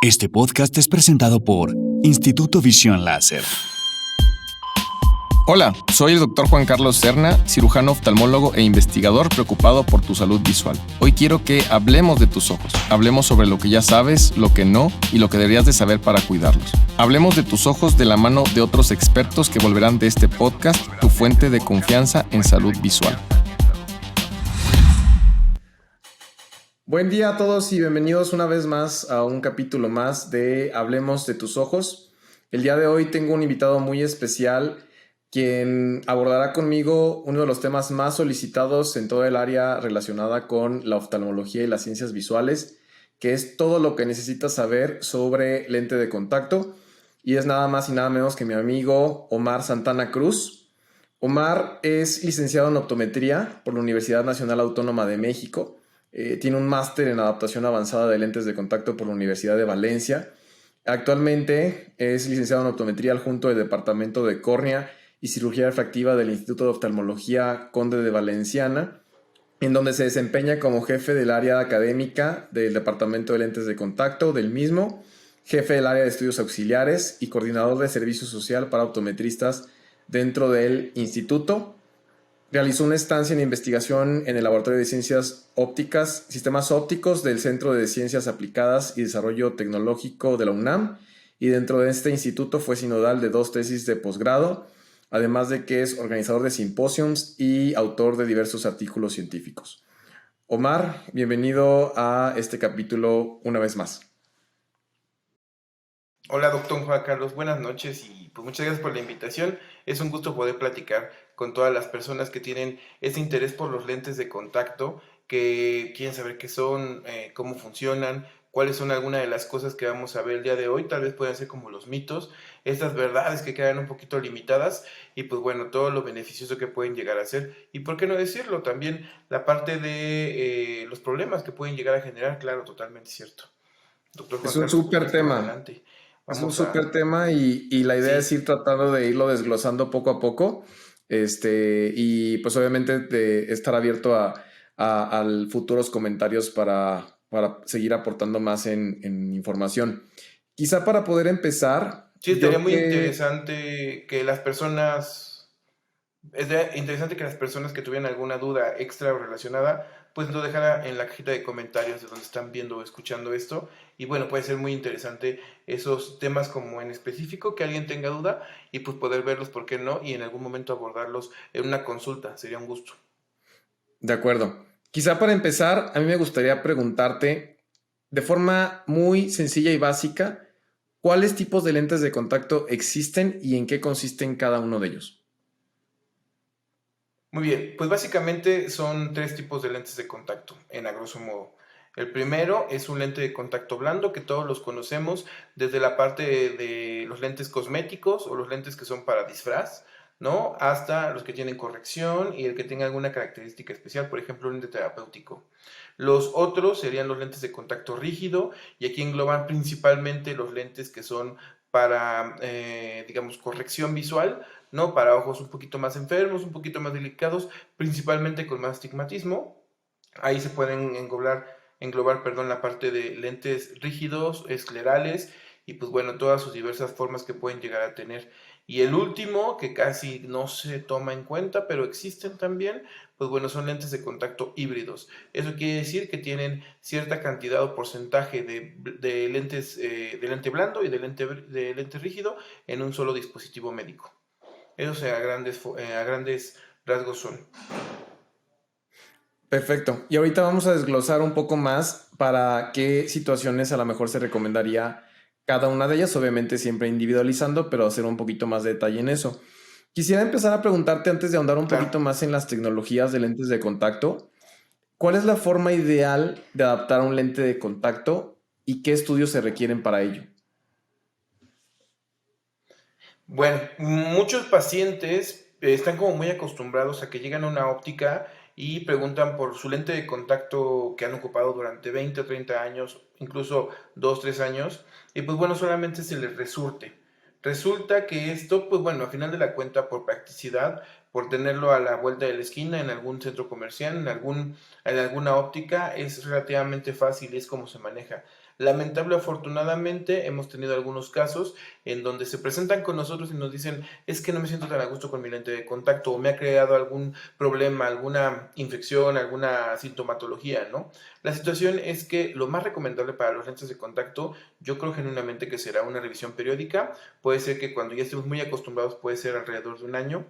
Este podcast es presentado por Instituto Visión Láser. Hola, soy el Dr. Juan Carlos Serna, cirujano oftalmólogo e investigador preocupado por tu salud visual. Hoy quiero que hablemos de tus ojos. Hablemos sobre lo que ya sabes, lo que no y lo que deberías de saber para cuidarlos. Hablemos de tus ojos de la mano de otros expertos que volverán de este podcast tu fuente de confianza en salud visual. Buen día a todos y bienvenidos una vez más a un capítulo más de Hablemos de tus ojos. El día de hoy tengo un invitado muy especial quien abordará conmigo uno de los temas más solicitados en todo el área relacionada con la oftalmología y las ciencias visuales, que es todo lo que necesitas saber sobre lente de contacto. Y es nada más y nada menos que mi amigo Omar Santana Cruz. Omar es licenciado en optometría por la Universidad Nacional Autónoma de México. Tiene un máster en adaptación avanzada de lentes de contacto por la Universidad de Valencia. Actualmente es licenciado en optometría adjunto del Departamento de Córnea y Cirugía Refractiva del Instituto de Oftalmología Conde de Valenciana, en donde se desempeña como jefe del área académica del Departamento de Lentes de Contacto del mismo, jefe del área de estudios auxiliares y coordinador de servicio social para optometristas dentro del instituto. Realizó una estancia en investigación en el Laboratorio de Ciencias Ópticas, Sistemas Ópticos del Centro de Ciencias Aplicadas y Desarrollo Tecnológico de la UNAM, y dentro de este instituto fue sinodal de 2 tesis de posgrado, además de que es organizador de simposiums y autor de diversos artículos científicos. Omar, bienvenido a este capítulo una vez más. Hola, doctor Juan Carlos, buenas noches y pues muchas gracias por la invitación. Es un gusto poder platicar con todas las personas que tienen ese interés por los lentes de contacto, que quieren saber qué son, cómo funcionan, cuáles son algunas de las cosas que vamos a ver el día de hoy. Tal vez puedan ser como los mitos, estas verdades que quedan un poquito limitadas y pues bueno, todo lo beneficioso que pueden llegar a ser. Y por qué no decirlo, también la parte de los problemas que pueden llegar a generar, claro, totalmente cierto. Doctor Juan Carlos, es un súper tema. Adelante. Es un súper tema y la idea es ir tratando de irlo desglosando poco a poco, y pues obviamente de estar abierto a futuros comentarios para seguir aportando más en información. Quizá para poder empezar... Sí, estaría muy interesante que las personas... Es interesante que las personas que tuvieran alguna duda extra o relacionada, pues lo dejara en la cajita de comentarios de donde están viendo o escuchando esto. Y bueno, puede ser muy interesante esos temas como en específico, que alguien tenga duda y pues poder verlos, ¿por qué no? Y en algún momento abordarlos en una consulta, sería un gusto. De acuerdo. Quizá para empezar, a mí me gustaría preguntarte de forma muy sencilla y básica, ¿cuáles tipos de lentes de contacto existen y en qué consisten cada uno de ellos? Muy bien, pues básicamente son 3 tipos de lentes de contacto, a grosso modo. El primero es un lente de contacto blando, que todos los conocemos desde la parte de los lentes cosméticos o los lentes que son para disfraz, ¿no? Hasta los que tienen corrección y el que tenga alguna característica especial, por ejemplo, un lente terapéutico. Los otros serían los lentes de contacto rígido, y aquí engloban principalmente los lentes que son para, digamos, corrección visual, ¿no? Para ojos un poquito más enfermos, un poquito más delicados, principalmente con más astigmatismo. Ahí se pueden englobar, la parte de lentes rígidos, esclerales, y pues bueno, todas sus diversas formas que pueden llegar a tener. Y el último, que casi no se toma en cuenta, pero existen también, pues bueno, son lentes de contacto híbridos. Eso quiere decir que tienen cierta cantidad o porcentaje de lentes, de lente blando y de lente rígido en un solo dispositivo médico. Esos a grandes rasgos son. Perfecto. Y ahorita vamos a desglosar un poco más para qué situaciones a lo mejor se recomendaría cada una de ellas, obviamente siempre individualizando, pero hacer un poquito más de detalle en eso. Quisiera empezar a preguntarte, antes de ahondar un poquito más en las tecnologías de lentes de contacto, ¿cuál es la forma ideal de adaptar un lente de contacto y qué estudios se requieren para ello? Bueno, muchos pacientes están como muy acostumbrados a que llegan a una óptica y preguntan por su lente de contacto que han ocupado durante 20 o 30 años, incluso 2, 3 años, y pues bueno, solamente se les resurte. Resulta que esto, pues bueno, al final de la cuenta, por practicidad, por tenerlo a la vuelta de la esquina, en algún centro comercial, en alguna óptica, es relativamente fácil y es como se maneja. Lamentable, afortunadamente, hemos tenido algunos casos en donde se presentan con nosotros y nos dicen, es que no me siento tan a gusto con mi lente de contacto o me ha creado algún problema, alguna infección, alguna sintomatología, ¿no? La situación es que lo más recomendable para los lentes de contacto, yo creo genuinamente que será una revisión periódica. Puede ser que cuando ya estemos muy acostumbrados, puede ser alrededor de un año.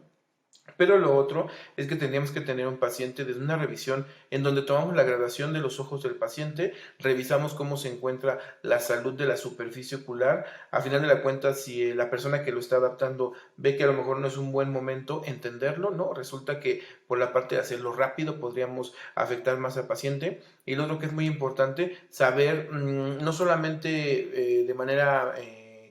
Pero lo otro es que tendríamos que tener un paciente desde una revisión en donde tomamos la graduación de los ojos del paciente, revisamos cómo se encuentra la salud de la superficie ocular. A final de la cuenta, si la persona que lo está adaptando ve que a lo mejor no es un buen momento entenderlo, ¿no? Resulta que por la parte de hacerlo rápido podríamos afectar más al paciente. Y lo otro que es muy importante, saber no solamente de manera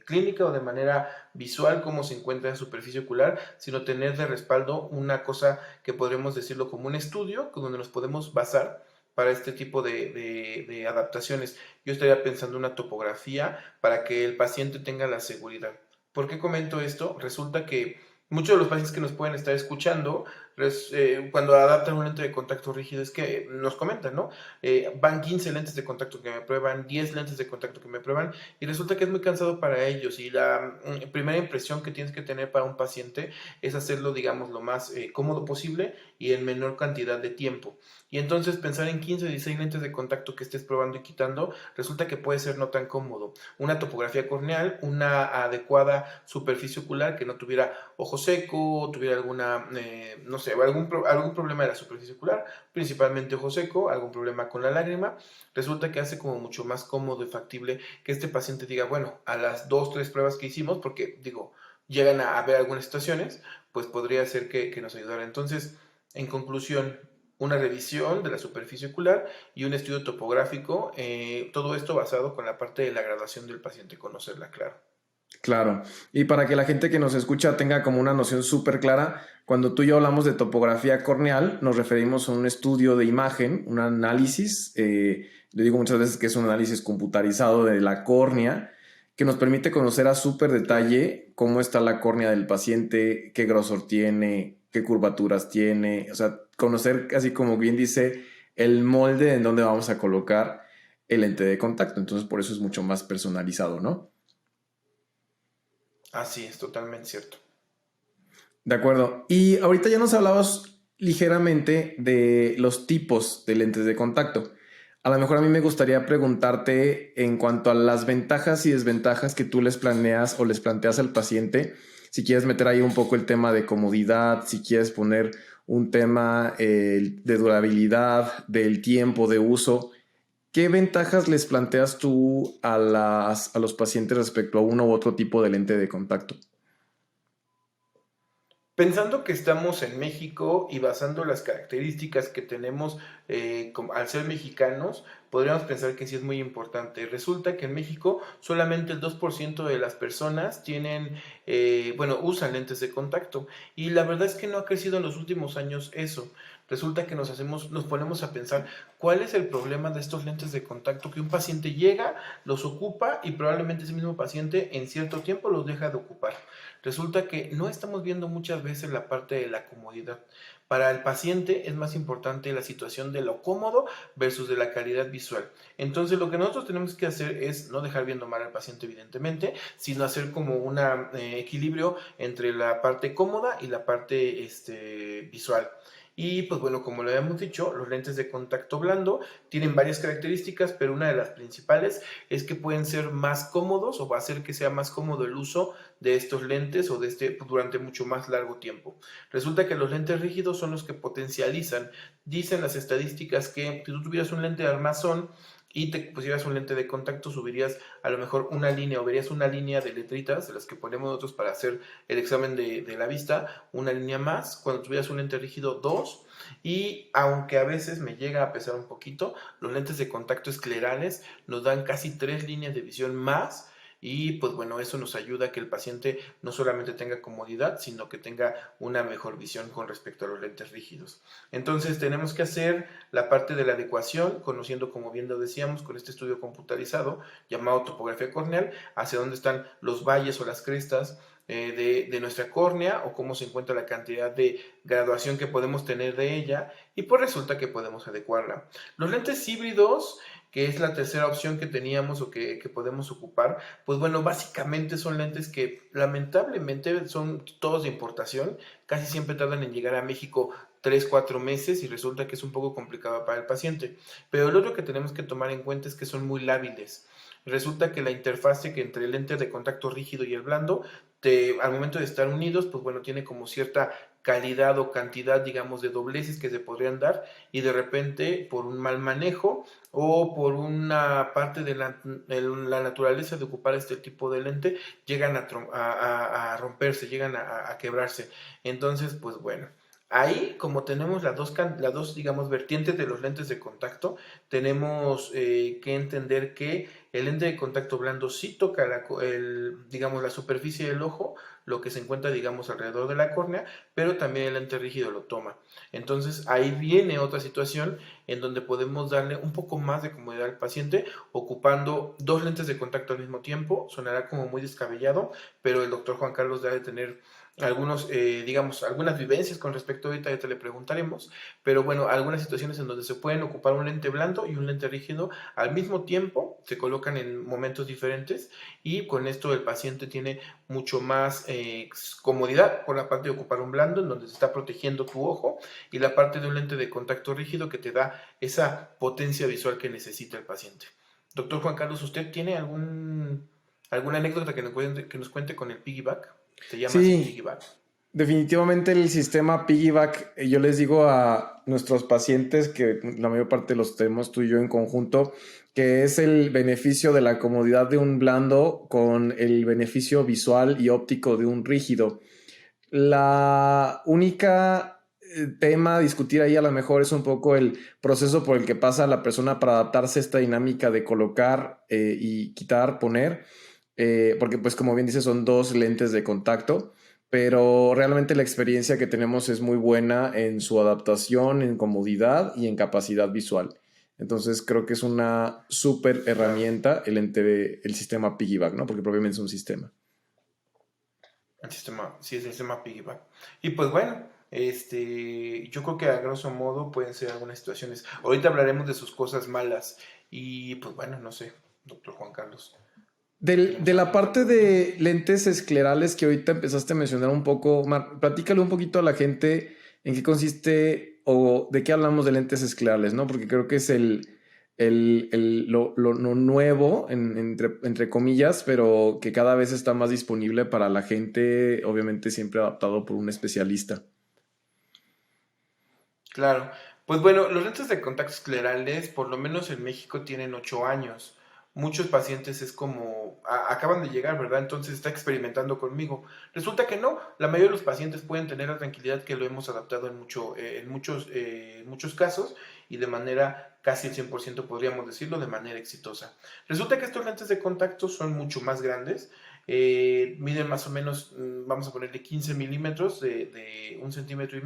clínica o de manera visual cómo se encuentra en superficie ocular, sino tener de respaldo una cosa que podremos decirlo como un estudio, donde nos podemos basar para este tipo de adaptaciones. Yo estaría pensando una topografía para que el paciente tenga la seguridad. ¿Por qué comento esto? Resulta que muchos de los pacientes que nos pueden estar escuchando, cuando adaptan un lente de contacto rígido, es que nos comentan, ¿no? Van 15 lentes de contacto que me prueban, 10 lentes de contacto que me prueban, y resulta que es muy cansado para ellos. Y la primera impresión que tienes que tener para un paciente es hacerlo, digamos, lo más cómodo posible y en menor cantidad de tiempo. Y entonces pensar en 15 o 16 lentes de contacto que estés probando y quitando, resulta que puede ser no tan cómodo. Una topografía corneal, una adecuada superficie ocular que no tuviera ojo seco, tuviera alguna, no sé, algún problema de la superficie ocular, principalmente ojo seco, algún problema con la lágrima, resulta que hace como mucho más cómodo y factible que este paciente diga, bueno, a las 2, 3 pruebas que hicimos, porque digo, llegan a haber algunas situaciones, pues podría ser que nos ayudara. Entonces, en conclusión, una revisión de la superficie ocular y un estudio topográfico, todo esto basado con la parte de la graduación del paciente, conocerla, claro. Claro, y para que la gente que nos escucha tenga como una noción súper clara, cuando tú y yo hablamos de topografía corneal, nos referimos a un estudio de imagen, un análisis, le digo muchas veces que es un análisis computarizado de la córnea, que nos permite conocer a súper detalle cómo está la córnea del paciente, qué grosor tiene, qué curvaturas tiene, o sea, conocer, así como bien dice, el molde en donde vamos a colocar el lente de contacto. Entonces, por eso es mucho más personalizado, ¿no? Así es, totalmente cierto. De acuerdo. Y ahorita ya nos hablabas ligeramente de los tipos de lentes de contacto. A lo mejor a mí me gustaría preguntarte en cuanto a las ventajas y desventajas que tú les planeas o les planteas al paciente. Si quieres meter ahí un poco el tema de comodidad, si quieres poner un tema de durabilidad, del tiempo de uso. ¿Qué ventajas les planteas tú a los pacientes respecto a uno u otro tipo de lente de contacto? Pensando que estamos en México y basando las características que tenemos al ser mexicanos, podríamos pensar que sí es muy importante. Resulta que en México solamente el 2% de las personas tienen, usan lentes de contacto. Y la verdad es que no ha crecido en los últimos años eso. Resulta que nos ponemos a pensar cuál es el problema de estos lentes de contacto, que un paciente llega, los ocupa y probablemente ese mismo paciente en cierto tiempo los deja de ocupar. Resulta que no estamos viendo muchas veces la parte de la comodidad. Para el paciente es más importante la situación de lo cómodo versus de la calidad visual. Entonces lo que nosotros tenemos que hacer es no dejar viendo mal al paciente evidentemente, sino hacer como un equilibrio entre la parte cómoda y la parte visual. Y pues bueno, como lo habíamos dicho, los lentes de contacto blando tienen varias características, pero una de las principales es que pueden ser más cómodos o va a hacer que sea más cómodo el uso de estos lentes o durante mucho más largo tiempo. Resulta que los lentes rígidos son los que potencializan. Dicen las estadísticas que si tú tuvieras un lente de armazón y te pusieras un lente de contacto, subirías a lo mejor una línea o verías una línea de letritas de las que ponemos nosotros para hacer el examen de la vista, una línea más, cuando tuvieras un lente rígido, dos, y aunque a veces me llega a pesar un poquito, los lentes de contacto esclerales nos dan casi 3 líneas de visión más. Y pues bueno, eso nos ayuda a que el paciente no solamente tenga comodidad, sino que tenga una mejor visión con respecto a los lentes rígidos. Entonces tenemos que hacer la parte de la adecuación, conociendo, como bien lo decíamos, con este estudio computarizado llamado topografía corneal, hacia dónde están los valles o las crestas de nuestra córnea o cómo se encuentra la cantidad de graduación que podemos tener de ella y pues resulta que podemos adecuarla. Los lentes híbridos que es la tercera opción que teníamos o que podemos ocupar, pues bueno, básicamente son lentes que lamentablemente son todos de importación, casi siempre tardan en llegar a México 3, 4 meses y resulta que es un poco complicado para el paciente. Pero lo otro que tenemos que tomar en cuenta es que son muy lábiles. Resulta que la interfase que entre el lente de contacto rígido y el blando, al momento de estar unidos, pues bueno, tiene como cierta calidad o cantidad, digamos, de dobleces que se podrían dar y de repente por un mal manejo o por una parte de la naturaleza de ocupar este tipo de lente, llegan a romperse, llegan a quebrarse. Entonces, pues bueno. Ahí, como tenemos las dos, digamos, vertientes de los lentes de contacto, tenemos que entender que el lente de contacto blando sí toca digamos, la superficie del ojo, lo que se encuentra, digamos, alrededor de la córnea, pero también el lente rígido lo toma. Entonces, ahí viene otra situación en donde podemos darle un poco más de comodidad al paciente ocupando dos lentes de contacto al mismo tiempo. Sonará como muy descabellado, pero el doctor Juan Carlos debe tener digamos, algunas vivencias con respecto a ahorita, ya te le preguntaremos, pero bueno, algunas situaciones en donde se pueden ocupar un lente blando y un lente rígido al mismo tiempo, se colocan en momentos diferentes y con esto el paciente tiene mucho más comodidad por la parte de ocupar un blando en donde se está protegiendo tu ojo y la parte de un lente de contacto rígido que te da esa potencia visual que necesita el paciente. Doctor Juan Carlos, ¿usted tiene alguna anécdota que nos cuente con el piggyback? Se llama así Sí, piggyback. definitivamente el sistema piggyback, yo les digo a nuestros pacientes que la mayor parte los tenemos tú y yo en conjunto, que es el beneficio de la comodidad de un blando con el beneficio visual y óptico de un rígido. La única tema a discutir ahí a lo mejor es un poco el proceso por el que pasa la persona para adaptarse a esta dinámica de colocar y quitar, poner, porque pues como bien dice son dos lentes de contacto, pero realmente la experiencia que tenemos es muy buena en su adaptación, en comodidad y en capacidad visual. Entonces creo que es una súper Claro. herramienta el sistema piggyback, ¿no? Porque propiamente es un sistema. El sistema, sí, es el sistema piggyback. Y pues bueno, yo creo que a grosso modo pueden ser algunas situaciones. Ahorita hablaremos de sus cosas malas. Y pues bueno, no sé, doctor Juan Carlos, De ¿tenemos la alguna otra parte pregunta? de lentes esclerales que ahorita empezaste a mencionar un poco, Mar, platícale un poquito a la gente en qué consiste o de qué hablamos de lentes esclerales, ¿no? Porque creo que es lo nuevo, entre comillas, pero que cada vez está más disponible para la gente, obviamente siempre adaptado por un especialista. Claro, pues bueno, los lentes de contacto esclerales, por lo menos en México, tienen 8 años. Muchos pacientes es como, acaban de llegar, ¿verdad? Entonces está experimentando conmigo. Resulta que no, la mayoría de los pacientes pueden tener la tranquilidad que lo hemos adaptado en muchos casos y de manera casi el 100% podríamos decirlo, de manera exitosa. Resulta que estos lentes de contacto son mucho más grandes, miden más o menos, vamos a ponerle 15 milímetros de 1,5 centímetros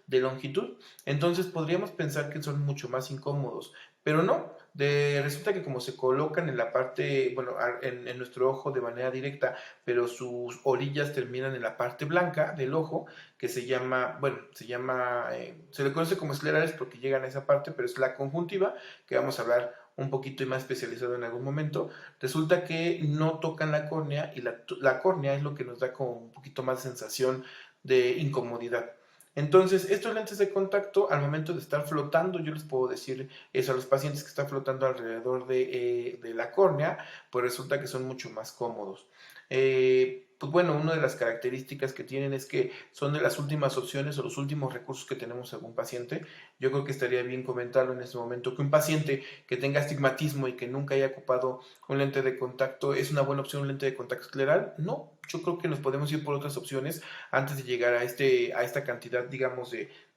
de longitud. Entonces podríamos pensar que son mucho más incómodos, pero no. Resulta que como se colocan en la parte, bueno, en nuestro ojo de manera directa, pero sus orillas terminan en la parte blanca del ojo, que se llama, bueno, se le conoce como esclerales porque llegan a esa parte, pero es la conjuntiva, que vamos a hablar un poquito y más especializado en algún momento. Resulta que no tocan la córnea y la córnea es lo que nos da como un poquito más de sensación de incomodidad. Entonces, estos lentes de contacto, al momento de estar flotando, yo les puedo decir eso a los pacientes que están flotando alrededor de la córnea, pues resulta que son mucho más cómodos. Pues bueno, una de las características que tienen es que son de las últimas opciones o los últimos recursos que tenemos en algún paciente. Yo creo que estaría bien comentarlo en este momento, que un paciente que tenga astigmatismo y que nunca haya ocupado un lente de contacto, ¿es una buena opción un lente de contacto escleral? No, yo creo que nos podemos ir por otras opciones antes de llegar a esta cantidad, digamos,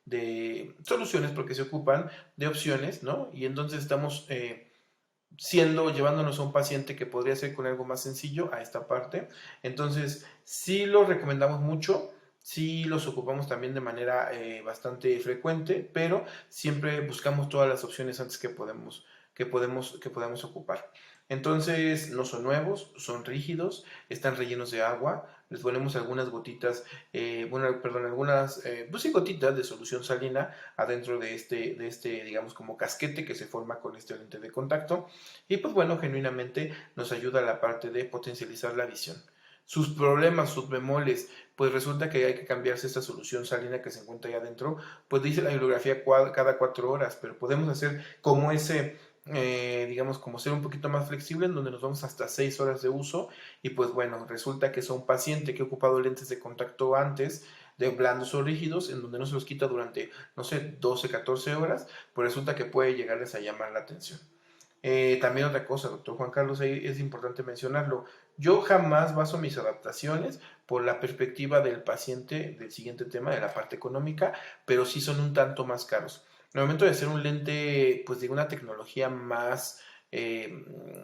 de soluciones, porque se ocupan de opciones, ¿no? Y entonces estamos llevándonos a un paciente que podría ser con algo más sencillo a esta parte. Entonces, sí los recomendamos mucho, sí los ocupamos también de manera bastante frecuente, pero siempre buscamos todas las opciones antes que podemos ocupar. Entonces no son nuevos, son rígidos, están rellenos de agua, les ponemos algunas gotitas, pues sí, gotitas de solución salina adentro de este, digamos, como casquete que se forma con este lente de contacto. Y pues bueno, genuinamente nos ayuda a la parte de potencializar la visión. Sus problemas, sus bemoles, pues resulta que hay que cambiarse esta solución salina que se encuentra ahí adentro, pues dice la bibliografía cada 4 horas, pero podemos hacer como digamos, como ser un poquito más flexible, en donde nos vamos hasta 6 horas de uso. Y pues bueno, resulta que es un paciente que ha ocupado lentes de contacto antes, de blandos o rígidos, en donde no se los quita durante, no sé, 12, 14 horas, pues resulta que puede llegarles a llamar la atención. También otra cosa, doctor Juan Carlos, ahí es importante mencionarlo. Yo jamás baso mis adaptaciones por la perspectiva del paciente del siguiente tema, de la parte económica, pero sí son un tanto más caros. En el momento de ser un lente, pues de una tecnología más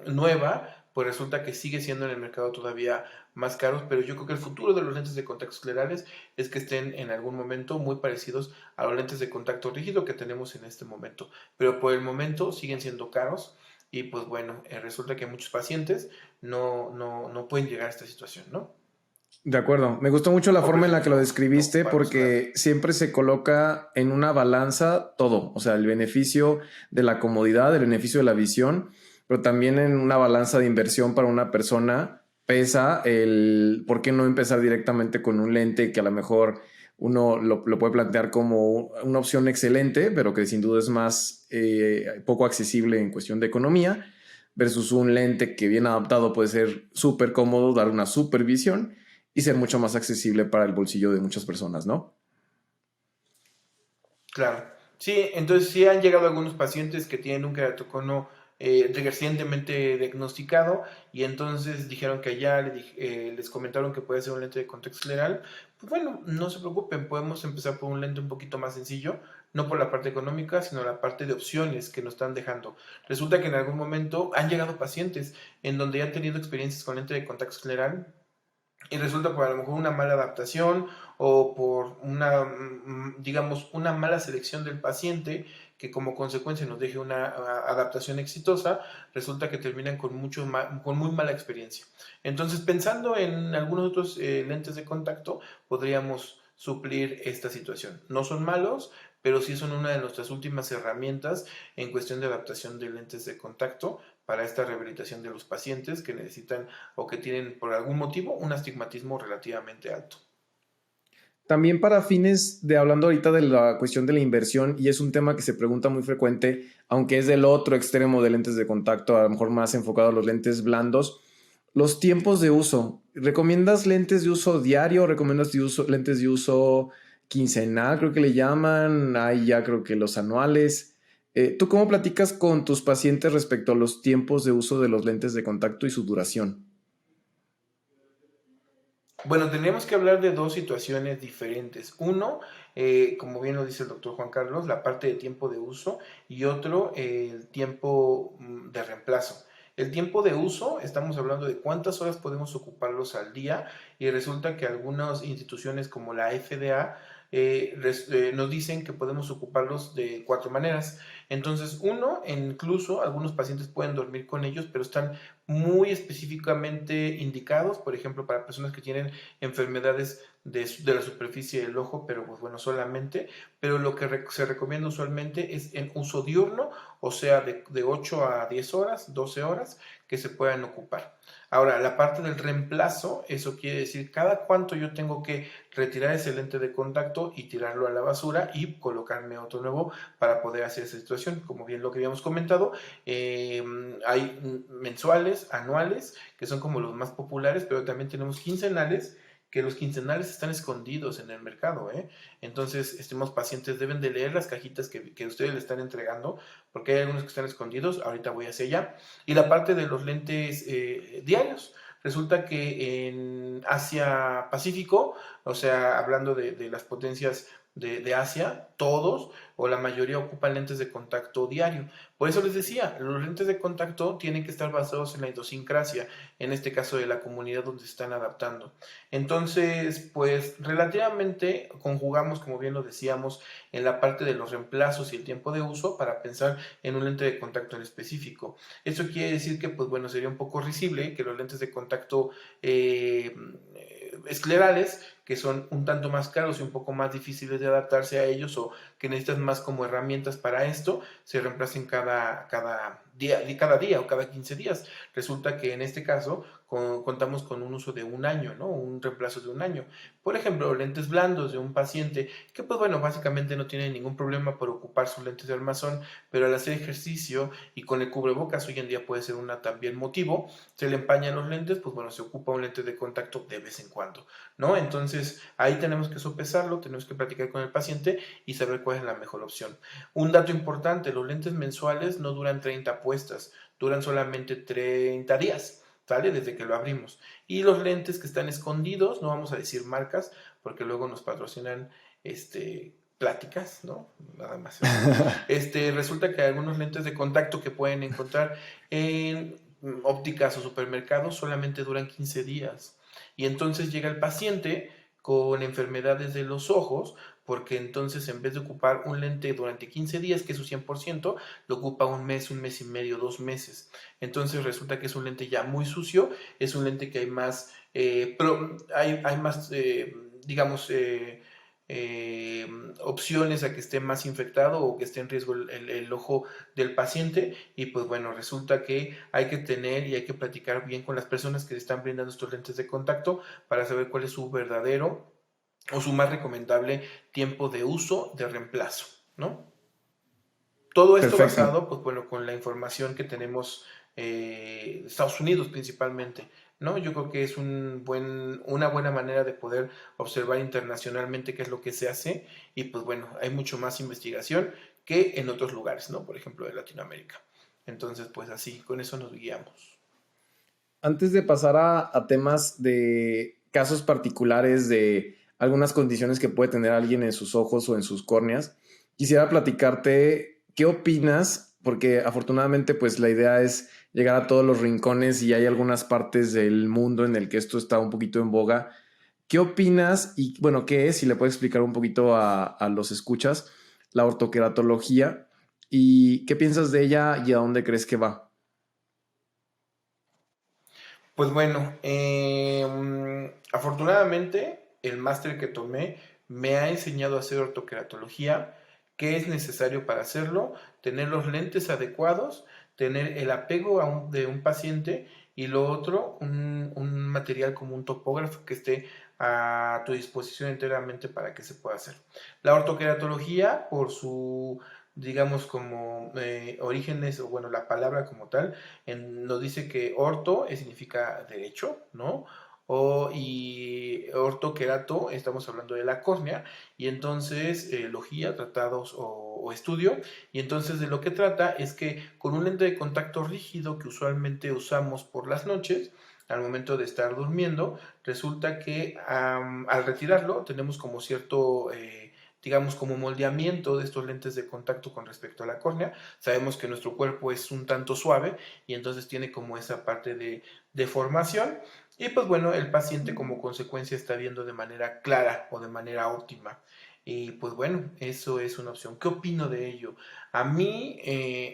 nueva, pues resulta que sigue siendo en el mercado todavía más caros, pero yo creo que el futuro de los lentes de contacto esclerales es que estén en algún momento muy parecidos a los lentes de contacto rígido que tenemos en este momento, pero por el momento siguen siendo caros. Y pues bueno, resulta que muchos pacientes no pueden llegar a esta situación, ¿no? De acuerdo. Me gustó mucho la forma en la que lo describiste Preocuparnos, claro. porque siempre se coloca en una balanza todo, o sea, el beneficio de la comodidad, el beneficio de la visión, pero también en una balanza de inversión para una persona pesa el por qué no empezar directamente con un lente que a lo mejor uno lo puede plantear como una opción excelente, pero que sin duda es más poco accesible en cuestión de economía, versus un lente que bien adaptado puede ser súper cómodo, dar una súper visión y ser mucho más accesible para el bolsillo de muchas personas, ¿no? Claro. Sí, entonces sí han llegado algunos pacientes que tienen un queratocono recientemente diagnosticado y entonces dijeron que allá les comentaron que puede ser un lente de contacto escleral. Pues bueno, no se preocupen, podemos empezar por un lente un poquito más sencillo, no por la parte económica, sino la parte de opciones que nos están dejando. Resulta que en algún momento han llegado pacientes en donde han tenido experiencias con lente de contacto escleral y resulta por a lo mejor una mala adaptación o por digamos, una mala selección del paciente que como consecuencia nos deje una adaptación exitosa, resulta que terminan con muy mala experiencia. Entonces, pensando en algunos otros lentes de contacto, podríamos suplir esta situación. No son malos, pero sí son una de nuestras últimas herramientas en cuestión de adaptación de lentes de contacto para esta rehabilitación de los pacientes que necesitan o que tienen por algún motivo un astigmatismo relativamente alto. También para fines de hablando ahorita de la cuestión de la inversión, y es un tema que se pregunta muy frecuente, aunque es del otro extremo de lentes de contacto, a lo mejor más enfocado a los lentes blandos, los tiempos de uso. ¿Recomiendas lentes de uso diario? ¿Recomiendas lentes de uso quincenal? Creo que le llaman. Hay ya creo que los anuales. ¿Tú cómo platicas con tus pacientes respecto a los tiempos de uso de los lentes de contacto y su duración? Bueno, tendríamos que hablar de dos situaciones diferentes. Uno, como bien lo dice el doctor Juan Carlos, la parte de tiempo de uso y otro, el tiempo de reemplazo. El tiempo de uso, estamos hablando de cuántas horas podemos ocuparlos al día y resulta que algunas instituciones como la FDA nos dicen que podemos ocuparlos de 4 maneras. Entonces, uno, incluso algunos pacientes pueden dormir con ellos, pero están muy específicamente indicados, por ejemplo, para personas que tienen enfermedades de la superficie del ojo, pero pues bueno, solamente, pero lo que se recomienda usualmente es en uso diurno, o sea, de 8 a 10 horas, 12 horas, que se puedan ocupar. Ahora, la parte del reemplazo, eso quiere decir cada cuánto yo tengo que retirar ese lente de contacto y tirarlo a la basura y colocarme otro nuevo para poder hacer esa situación. Como bien lo que habíamos comentado, hay mensuales, anuales, que son como los más populares, pero también tenemos quincenales, que los quincenales están escondidos en el mercado, ¿eh? Entonces, estos pacientes deben de leer las cajitas que ustedes le están entregando, porque hay algunos que están escondidos, ahorita voy hacia allá. Y la parte de los lentes diarios, resulta que en Asia Pacífico, o sea, hablando de las potencias de Asia, todos o la mayoría ocupan lentes de contacto diario. Por eso les decía, los lentes de contacto tienen que estar basados en la idiosincrasia, en este caso de la comunidad donde se están adaptando. Entonces, pues relativamente conjugamos, como bien lo decíamos, en la parte de los reemplazos y el tiempo de uso para pensar en un lente de contacto en específico. Eso quiere decir que, pues bueno, sería un poco risible que los lentes de contacto esclerales, que son un tanto más caros y un poco más difíciles de adaptarse a ellos o que necesitas más como herramientas para esto, se reemplacen cada día o cada 15 días. Resulta que en este caso contamos con un uso de un año, ¿no? Un reemplazo de un año. Por ejemplo, lentes blandos de un paciente que, pues bueno, básicamente no tiene ningún problema por ocupar sus lentes de armazón, pero al hacer ejercicio y con el cubrebocas hoy en día puede ser una también motivo, se le empañan los lentes, pues bueno, se ocupa un lente de contacto de vez en cuando, ¿no? Entonces ahí tenemos que sopesarlo, tenemos que platicar con el paciente y saber cuál es la mejor opción. Un dato importante, los lentes mensuales no duran 30 puestas, duran solamente 30 días. ¿Sale? Desde que lo abrimos. Y los lentes que están escondidos, no vamos a decir marcas, porque luego nos patrocinan pláticas, ¿no? Nada más. Resulta que algunos lentes de contacto que pueden encontrar en ópticas o supermercados solamente duran 15 días. Y entonces llega el paciente con enfermedades de los ojos, porque entonces en vez de ocupar un lente durante 15 días, que es su 100%, lo ocupa un mes y medio, 2 meses. Entonces resulta que es un lente ya muy sucio, es un lente que hay más, hay más digamos, opciones a que esté más infectado o que esté en riesgo el ojo del paciente y pues bueno, resulta que hay que tener y hay que platicar bien con las personas que están brindando estos lentes de contacto para saber cuál es su verdadero o su más recomendable tiempo de uso de reemplazo, ¿no? Todo esto Perfecto. basado, pues bueno, con la información que tenemos de Estados Unidos principalmente, ¿no? Yo creo que es una buena manera de poder observar internacionalmente qué es lo que se hace y pues bueno, hay mucho más investigación que en otros lugares, ¿no? Por ejemplo, de Latinoamérica. Entonces, pues así, con eso nos guiamos. Antes de pasar a temas de casos particulares de algunas condiciones que puede tener alguien en sus ojos o en sus córneas, quisiera platicarte qué opinas, porque afortunadamente pues la idea es llegar a todos los rincones y hay algunas partes del mundo en el que esto está un poquito en boga. ¿Qué opinas y bueno, qué es? Si le puedes explicar un poquito a los escuchas, la ortoqueratología y qué piensas de ella y a dónde crees que va. Pues bueno, afortunadamente el máster que tomé me ha enseñado a hacer ortoqueratología, qué es necesario para hacerlo, tener los lentes adecuados, tener el apego de un paciente y lo otro, un material como un topógrafo que esté a tu disposición enteramente para que se pueda hacer. La ortoqueratología, por su, digamos, como orígenes, o bueno, la palabra como tal, nos dice que orto significa derecho, ¿no? Y ortoquerato, estamos hablando de la córnea, y entonces logía, tratados o estudio, y entonces de lo que trata es que con un lente de contacto rígido que usualmente usamos por las noches, al momento de estar durmiendo, resulta que al retirarlo tenemos como cierto digamos, como moldeamiento de estos lentes de contacto con respecto a la córnea. Sabemos que nuestro cuerpo es un tanto suave y entonces tiene como esa parte de deformación y pues bueno, el paciente como consecuencia está viendo de manera clara o de manera óptima. Y pues bueno, eso es una opción. ¿Qué opino de ello? A mí,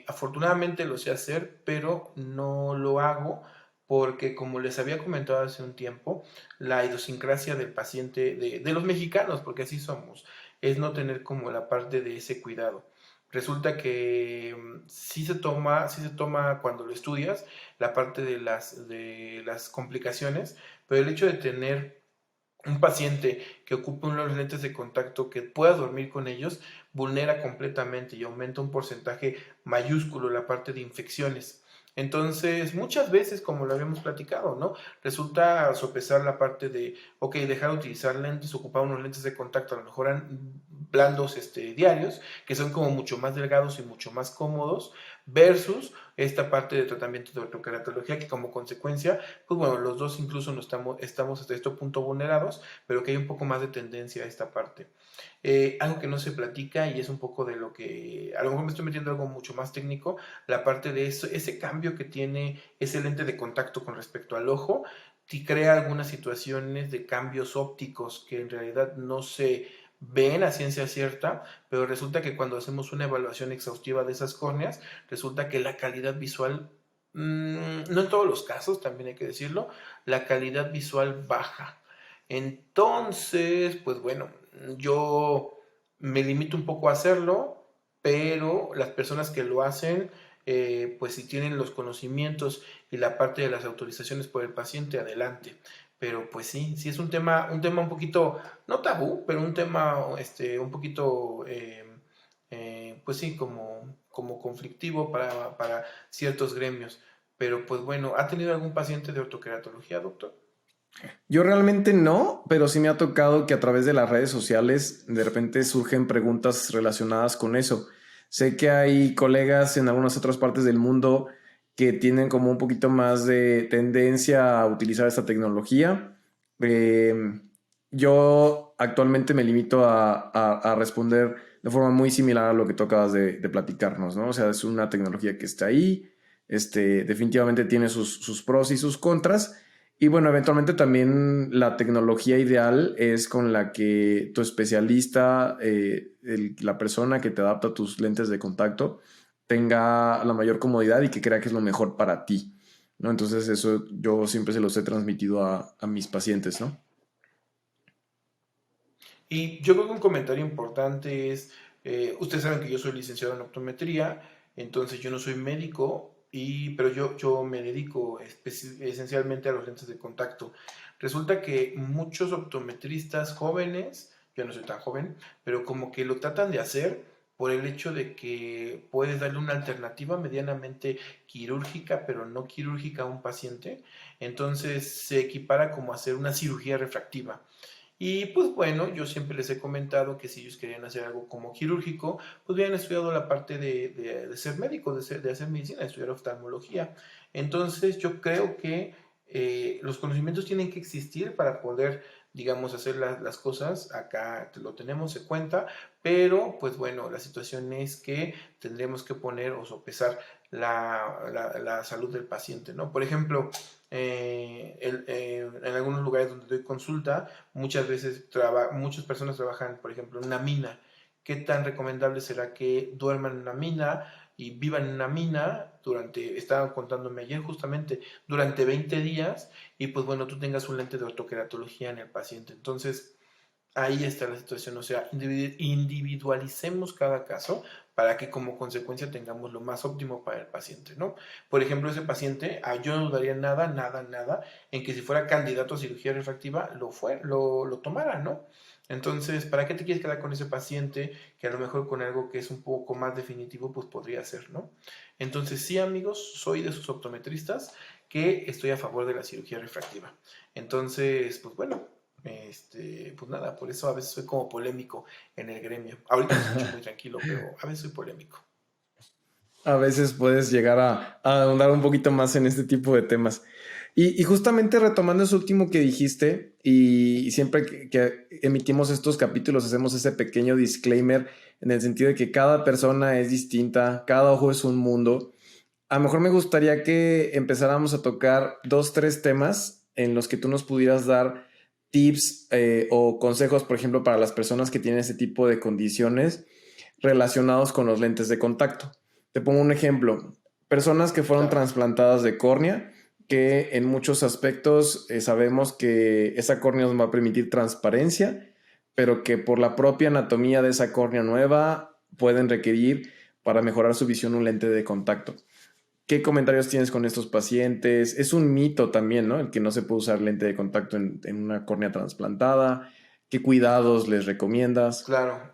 afortunadamente lo sé hacer, pero no lo hago porque como les había comentado hace un tiempo, la idiosincrasia del paciente, de los mexicanos, porque así somos, es no tener como la parte de ese cuidado. Resulta que sí se toma cuando lo estudias la parte de las complicaciones, pero el hecho de tener un paciente que ocupe unos lentes de contacto que pueda dormir con ellos vulnera completamente y aumenta un porcentaje mayúsculo la parte de infecciones. Entonces, muchas veces, como lo habíamos platicado, ¿no? Resulta sopesar la parte de, ok, dejar de utilizar lentes, ocupar unos lentes de contacto, a lo mejor blandos diarios, que son como mucho más delgados y mucho más cómodos, versus esta parte de tratamiento de ortoqueratología, que como consecuencia, pues bueno, los dos incluso no estamos hasta este punto vulnerados, pero que hay un poco más de tendencia a esta parte. Algo que no se platica y es un poco de lo que, a lo mejor me estoy metiendo algo mucho más técnico, la parte de eso, ese cambio que tiene ese lente de contacto con respecto al ojo, y crea algunas situaciones de cambios ópticos que en realidad no se ven a ciencia cierta, pero resulta que cuando hacemos una evaluación exhaustiva de esas córneas, resulta que la calidad visual, no en todos los casos, también hay que decirlo, la calidad visual baja. Entonces, pues bueno, yo me limito un poco a hacerlo, pero las personas que lo hacen, pues si tienen los conocimientos y la parte de las autorizaciones por el paciente, adelante. Pero pues sí, sí es un tema un poquito, no tabú, pero un tema un poquito, pues sí, como conflictivo para ciertos gremios. Pero pues bueno, ¿ha tenido algún paciente de ortoqueratología, doctor? Yo realmente no, pero sí me ha tocado que a través de las redes sociales de repente surgen preguntas relacionadas con eso. Sé que hay colegas en algunas otras partes del mundo que tienen como un poquito más de tendencia a utilizar esta tecnología. Yo actualmente me limito a responder de forma muy similar a lo que tú acabas de platicarnos, ¿no? O sea, es una tecnología que está ahí, definitivamente tiene sus pros y sus contras. Y bueno, eventualmente también la tecnología ideal es con la que tu especialista, la persona que te adapta tus lentes de contacto, tenga la mayor comodidad y que crea que es lo mejor para ti, ¿no? Entonces eso yo siempre se los he transmitido a mis pacientes, ¿no? Y yo creo que un comentario importante es, ustedes saben que yo soy licenciado en optometría, entonces yo no soy médico, pero yo me dedico esencialmente a los lentes de contacto. Resulta que muchos optometristas jóvenes, yo no soy tan joven, pero como que lo tratan de hacer por el hecho de que puedes darle una alternativa medianamente quirúrgica, pero no quirúrgica a un paciente. Entonces se equipara como hacer una cirugía refractiva. Y pues bueno, yo siempre les he comentado que si ellos querían hacer algo como quirúrgico, pues hubieran estudiado la parte de ser médico, de hacer medicina, de estudiar oftalmología. Entonces yo creo que los conocimientos tienen que existir para poder, digamos, hacer las cosas. Acá lo tenemos, se cuenta, pero pues bueno, la situación es que tendremos que poner o sopesar la salud del paciente, ¿no? Por ejemplo, en algunos lugares donde doy consulta, muchas veces muchas personas trabajan, por ejemplo, en una mina. ¿Qué tan recomendable será que duerman en una mina y vivan en una mina estaban contándome ayer justamente, durante 20 días y pues bueno, tú tengas un lente de ortoqueratología en el paciente? Entonces, ahí está la situación, o sea, individualicemos cada caso para que como consecuencia tengamos lo más óptimo para el paciente, ¿no? Por ejemplo, ese paciente, yo no dudaría nada en que si fuera candidato a cirugía refractiva, lo tomara, ¿no? Entonces, ¿para qué te quieres quedar con ese paciente que a lo mejor con algo que es un poco más definitivo, pues podría ser, ¿no? Entonces, sí, amigos, soy de esos optometristas que estoy a favor de la cirugía refractiva. Entonces, pues bueno, pues nada, por eso a veces soy como polémico en el gremio. Ahorita me escucho muy tranquilo, pero a veces soy polémico. A veces puedes llegar a ahondar un poquito más en este tipo de temas. Y justamente retomando eso último que dijiste, y siempre que emitimos estos capítulos hacemos ese pequeño disclaimer en el sentido de que cada persona es distinta, cada ojo es un mundo. A lo mejor me gustaría que empezáramos a tocar dos, tres temas en los que tú nos pudieras dar tips o consejos, por ejemplo, para las personas que tienen ese tipo de condiciones relacionados con los lentes de contacto. Te pongo un ejemplo. Personas que fueron Claro. trasplantadas de córnea, que en muchos aspectos sabemos que esa córnea nos va a permitir transparencia, pero que por la propia anatomía de esa córnea nueva pueden requerir para mejorar su visión un lente de contacto. ¿Qué comentarios tienes con estos pacientes? Es un mito también, ¿no? El que no se puede usar lente de contacto en una córnea trasplantada. ¿Qué cuidados les recomiendas? Claro.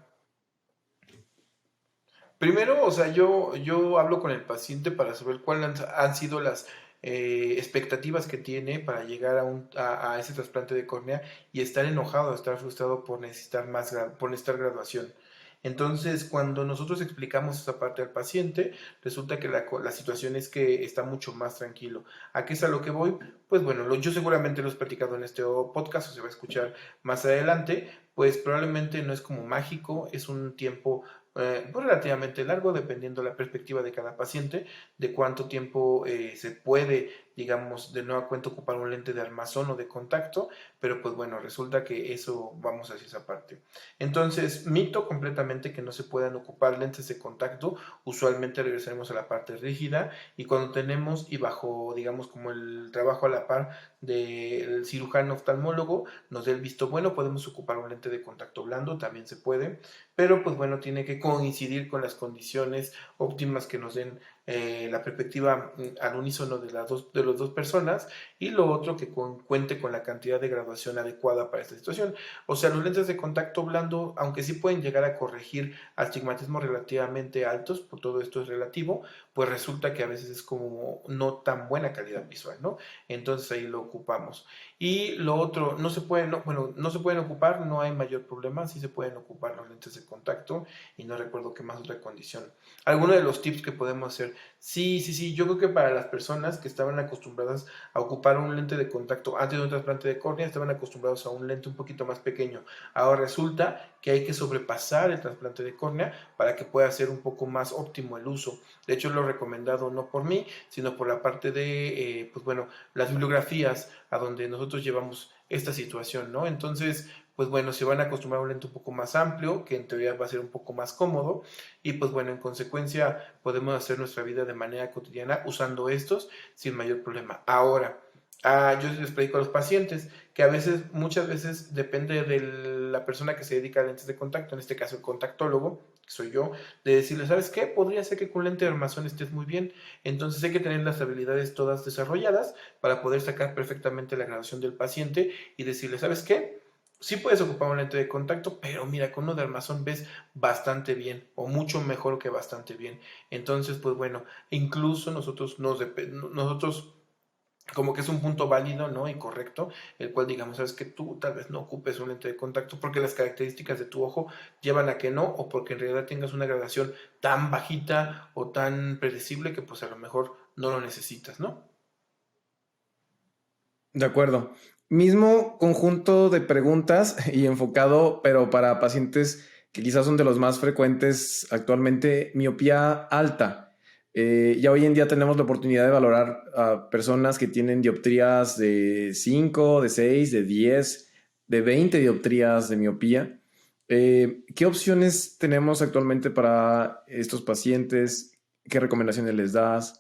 Primero, o sea, yo hablo con el paciente para saber cuáles han sido las expectativas que tiene para llegar a ese trasplante de córnea y estar enojado, estar frustrado por necesitar graduación. Entonces, cuando nosotros explicamos esa parte al paciente, resulta que la situación es que está mucho más tranquilo. ¿A qué es a lo que voy? Pues bueno, yo seguramente lo he platicado en este podcast o se va a escuchar más adelante, pues probablemente no es como mágico, es un tiempo pues relativamente largo, dependiendo la perspectiva de cada paciente, de cuánto tiempo se puede, digamos, de nueva cuenta ocupar un lente de armazón o de contacto, pero pues bueno, resulta que eso vamos hacia esa parte. Entonces, mito completamente que no se puedan ocupar lentes de contacto, usualmente regresaremos a la parte rígida y cuando tenemos y bajo, digamos, como el trabajo a la par del cirujano oftalmólogo, nos dé el visto bueno, podemos ocupar un lente de contacto blando, también se puede, pero pues bueno, tiene que coincidir con las condiciones óptimas que nos den la perspectiva al unísono de las dos personas y lo otro que cuente con la cantidad de graduación adecuada para esta situación. O sea, los lentes de contacto blando, aunque sí pueden llegar a corregir astigmatismos relativamente altos, por todo esto es relativo, pues resulta que a veces es como no tan buena calidad visual, ¿no? Entonces ahí lo ocupamos. Y lo otro, no se pueden, no, bueno, no se pueden ocupar, no hay mayor problema, sí se pueden ocupar los lentes de contacto y no recuerdo qué más otra condición. Algunos de los tips que podemos hacer, sí, yo creo que para las personas que estaban acostumbradas a ocupar un lente de contacto antes de un trasplante de córnea, estaban acostumbrados a un lente un poquito más pequeño. Ahora resulta que hay que sobrepasar el trasplante de córnea para que pueda ser un poco más óptimo el uso. De hecho, lo recomendado no por mí, sino por la parte de, pues bueno, las bibliografías a donde nosotros llevamos esta situación, ¿no? Entonces, pues bueno, se van a acostumbrar a un lente un poco más amplio, que en teoría va a ser un poco más cómodo, y pues bueno, en consecuencia podemos hacer nuestra vida de manera cotidiana usando estos sin mayor problema. Ahora, yo les predico a los pacientes que a veces, muchas veces depende de la persona que se dedica a lentes de contacto, en este caso el contactólogo, que soy yo, de decirle, ¿sabes qué? Podría ser que con lente de armazón estés muy bien, entonces hay que tener las habilidades todas desarrolladas para poder sacar perfectamente la graduación del paciente y decirle, ¿sabes qué? Sí puedes ocupar un lente de contacto, pero mira, con uno de armazón ves bastante bien o mucho mejor que bastante bien. Entonces, pues bueno, incluso nosotros como que es un punto válido, ¿no? Y correcto, el cual digamos, sabes que tú tal vez no ocupes un lente de contacto porque las características de tu ojo llevan a que no, o porque en realidad tengas una gradación tan bajita o tan predecible que pues a lo mejor no lo necesitas, ¿no? De acuerdo. Mismo conjunto de preguntas y enfocado, pero para pacientes que quizás son de los más frecuentes actualmente, miopía alta. Ya hoy en día tenemos la oportunidad de valorar a personas que tienen dioptrías de 5, de 6, de 10, de 20 dioptrías de miopía. ¿Qué opciones tenemos actualmente para estos pacientes? ¿Qué recomendaciones les das?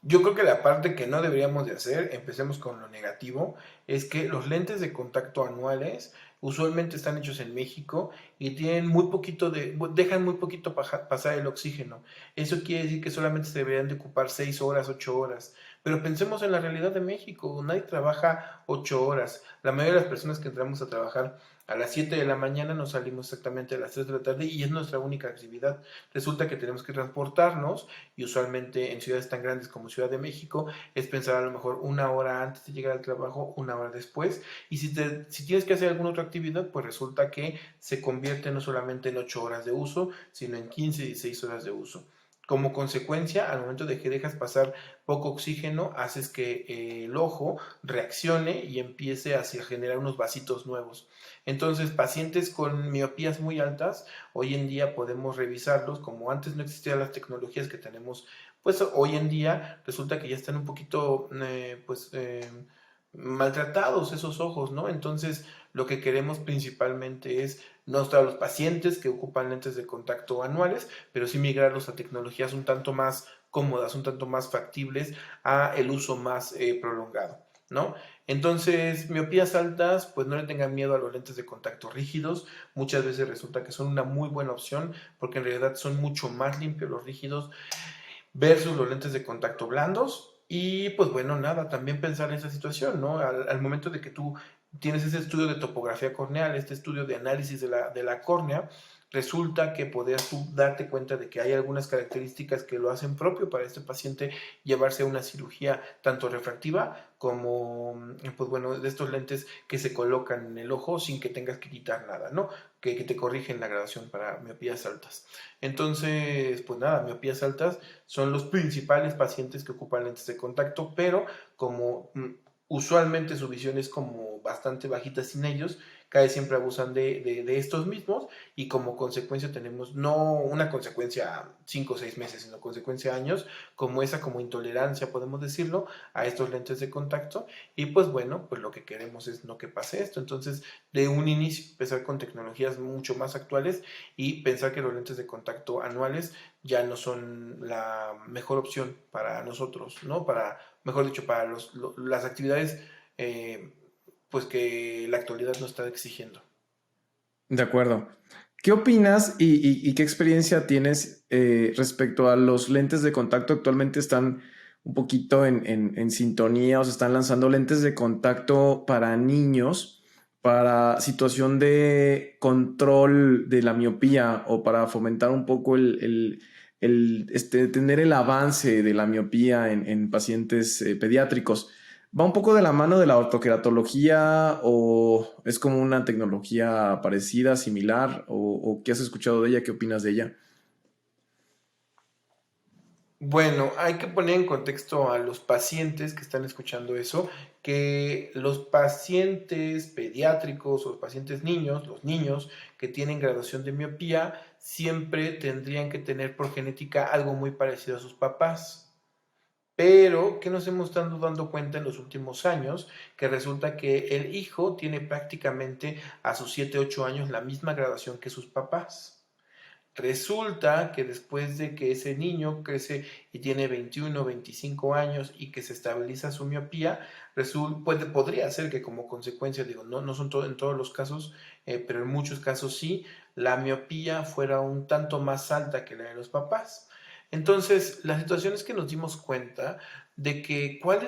Yo creo que la parte que no deberíamos de hacer, empecemos con lo negativo, es que los lentes de contacto anuales usualmente están hechos en México y tienen muy poquito dejan muy poquito pasar el oxígeno. Eso quiere decir que solamente se deberían de ocupar 6 horas, 8 horas. Pero pensemos en la realidad de México, nadie trabaja 8 horas. La mayoría de las personas que entramos a trabajar a las 7 de la mañana nos salimos exactamente a las 3 de la tarde y es nuestra única actividad. Resulta que tenemos que transportarnos y usualmente en ciudades tan grandes como Ciudad de México es pensar a lo mejor una hora antes de llegar al trabajo, una hora después. Y si tienes que hacer alguna otra actividad, pues resulta que se convierte no solamente en 8 horas de uso, sino en 15 y 16 horas de uso. Como consecuencia, al momento de que dejas pasar poco oxígeno, haces que el ojo reaccione y empiece a generar unos vasitos nuevos. Entonces, pacientes con miopías muy altas, hoy en día podemos revisarlos, como antes no existían las tecnologías que tenemos, pues hoy en día resulta que ya están un poquito, maltratados esos ojos, ¿no? Entonces, lo que queremos principalmente es no estar a los pacientes que ocupan lentes de contacto anuales, pero sí migrarlos a tecnologías un tanto más cómodas, un tanto más factibles a el uso más prolongado, ¿no? Entonces, miopías altas, pues no le tengan miedo a los lentes de contacto rígidos. Muchas veces resulta que son una muy buena opción porque en realidad son mucho más limpios los rígidos versus los lentes de contacto blandos. Y pues bueno, nada, también pensar en esa situación, ¿no? Al momento de que tú tienes ese estudio de topografía corneal, este estudio de análisis de la córnea, Resulta que podrías tú darte cuenta de que hay algunas características que lo hacen propio para este paciente llevarse a una cirugía tanto refractiva como, pues bueno, de estos lentes que se colocan en el ojo sin que tengas que quitar nada, ¿no? Que te corrigen la gradación para miopías altas. Entonces, pues nada, miopías altas son los principales pacientes que ocupan lentes de contacto, pero como usualmente su visión es como bastante bajita sin ellos, cada siempre abusan de estos mismos y como consecuencia tenemos no una consecuencia 5 o 6 meses, sino consecuencia años, como esa como intolerancia, podemos decirlo, a estos lentes de contacto y pues bueno, pues lo que queremos es no que pase esto, entonces de un inicio empezar con tecnologías mucho más actuales y pensar que los lentes de contacto anuales ya no son la mejor opción para nosotros, ¿no? Para, mejor dicho, para las actividades eh, pues que la actualidad nos está exigiendo. De acuerdo. ¿Qué opinas y qué experiencia tienes respecto a los lentes de contacto? Actualmente están un poquito en sintonía, o se están lanzando lentes de contacto para niños, para situación de control de la miopía o para fomentar un poco tener el avance de la miopía en pacientes pediátricos. ¿Va un poco de la mano de la ortoqueratología o es como una tecnología parecida, similar? ¿O qué has escuchado de ella? ¿Qué opinas de ella? Bueno, hay que poner en contexto a los pacientes que están escuchando eso, que los pacientes pediátricos o los pacientes niños, los niños que tienen graduación de miopía, siempre tendrían que tener por genética algo muy parecido a sus papás. Pero que nos hemos estado dando cuenta en los últimos años, que resulta que el hijo tiene prácticamente a sus 7 8 años la misma graduación que sus papás. Resulta que después de que ese niño crece y tiene 21, 25 años y que se estabiliza su miopía, podría ser que como consecuencia, digo, no son en todos los casos, pero en muchos casos sí, la miopía fuera un tanto más alta que la de los papás. Entonces, la situación es que nos dimos cuenta de que cuál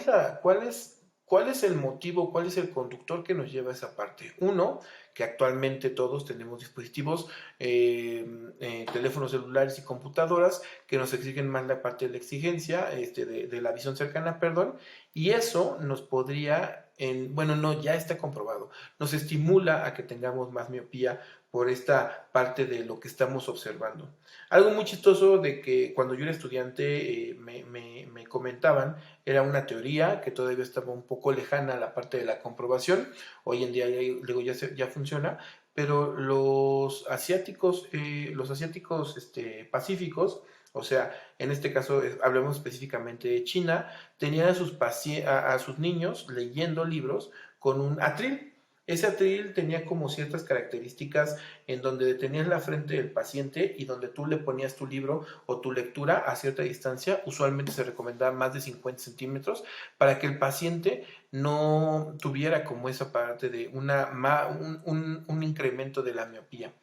es el motivo, cuál es el conductor que nos lleva a esa parte. Uno, que actualmente todos tenemos dispositivos, teléfonos celulares y computadoras que nos exigen más la parte de la exigencia, de la visión cercana, perdón, y eso nos podría, bueno, no, ya está comprobado, nos estimula a que tengamos más miopía por esta parte de lo que estamos observando. Algo muy chistoso de que cuando yo era estudiante me comentaban, era una teoría que todavía estaba un poco lejana a la parte de la comprobación, hoy en día digo, ya funciona, pero los asiáticos pacíficos, o sea, en este caso hablemos específicamente de China, tenían a sus niños leyendo libros con un atril. Ese atril tenía como ciertas características en donde detenías la frente del paciente y donde tú le ponías tu libro o tu lectura a cierta distancia, usualmente se recomendaba más de 50 centímetros, para que el paciente no tuviera como esa parte de un incremento de la miopía.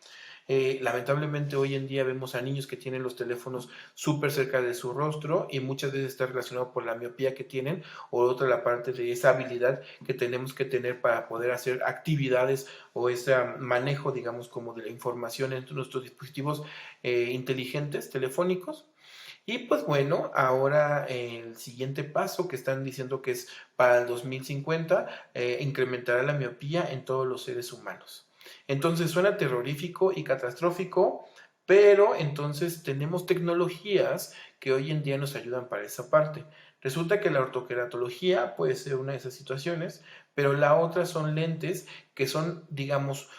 Lamentablemente hoy en día vemos a niños que tienen los teléfonos súper cerca de su rostro y muchas veces está relacionado por la miopía que tienen o otra la parte de esa habilidad que tenemos que tener para poder hacer actividades o ese manejo, digamos, como de la información en nuestros dispositivos inteligentes, telefónicos. Y pues bueno, ahora el siguiente paso que están diciendo que es para el 2050, incrementará la miopía en todos los seres humanos. Entonces suena terrorífico y catastrófico, pero entonces tenemos tecnologías que hoy en día nos ayudan para esa parte. Resulta que la ortoqueratología puede ser una de esas situaciones, pero la otra son lentes que son, digamos,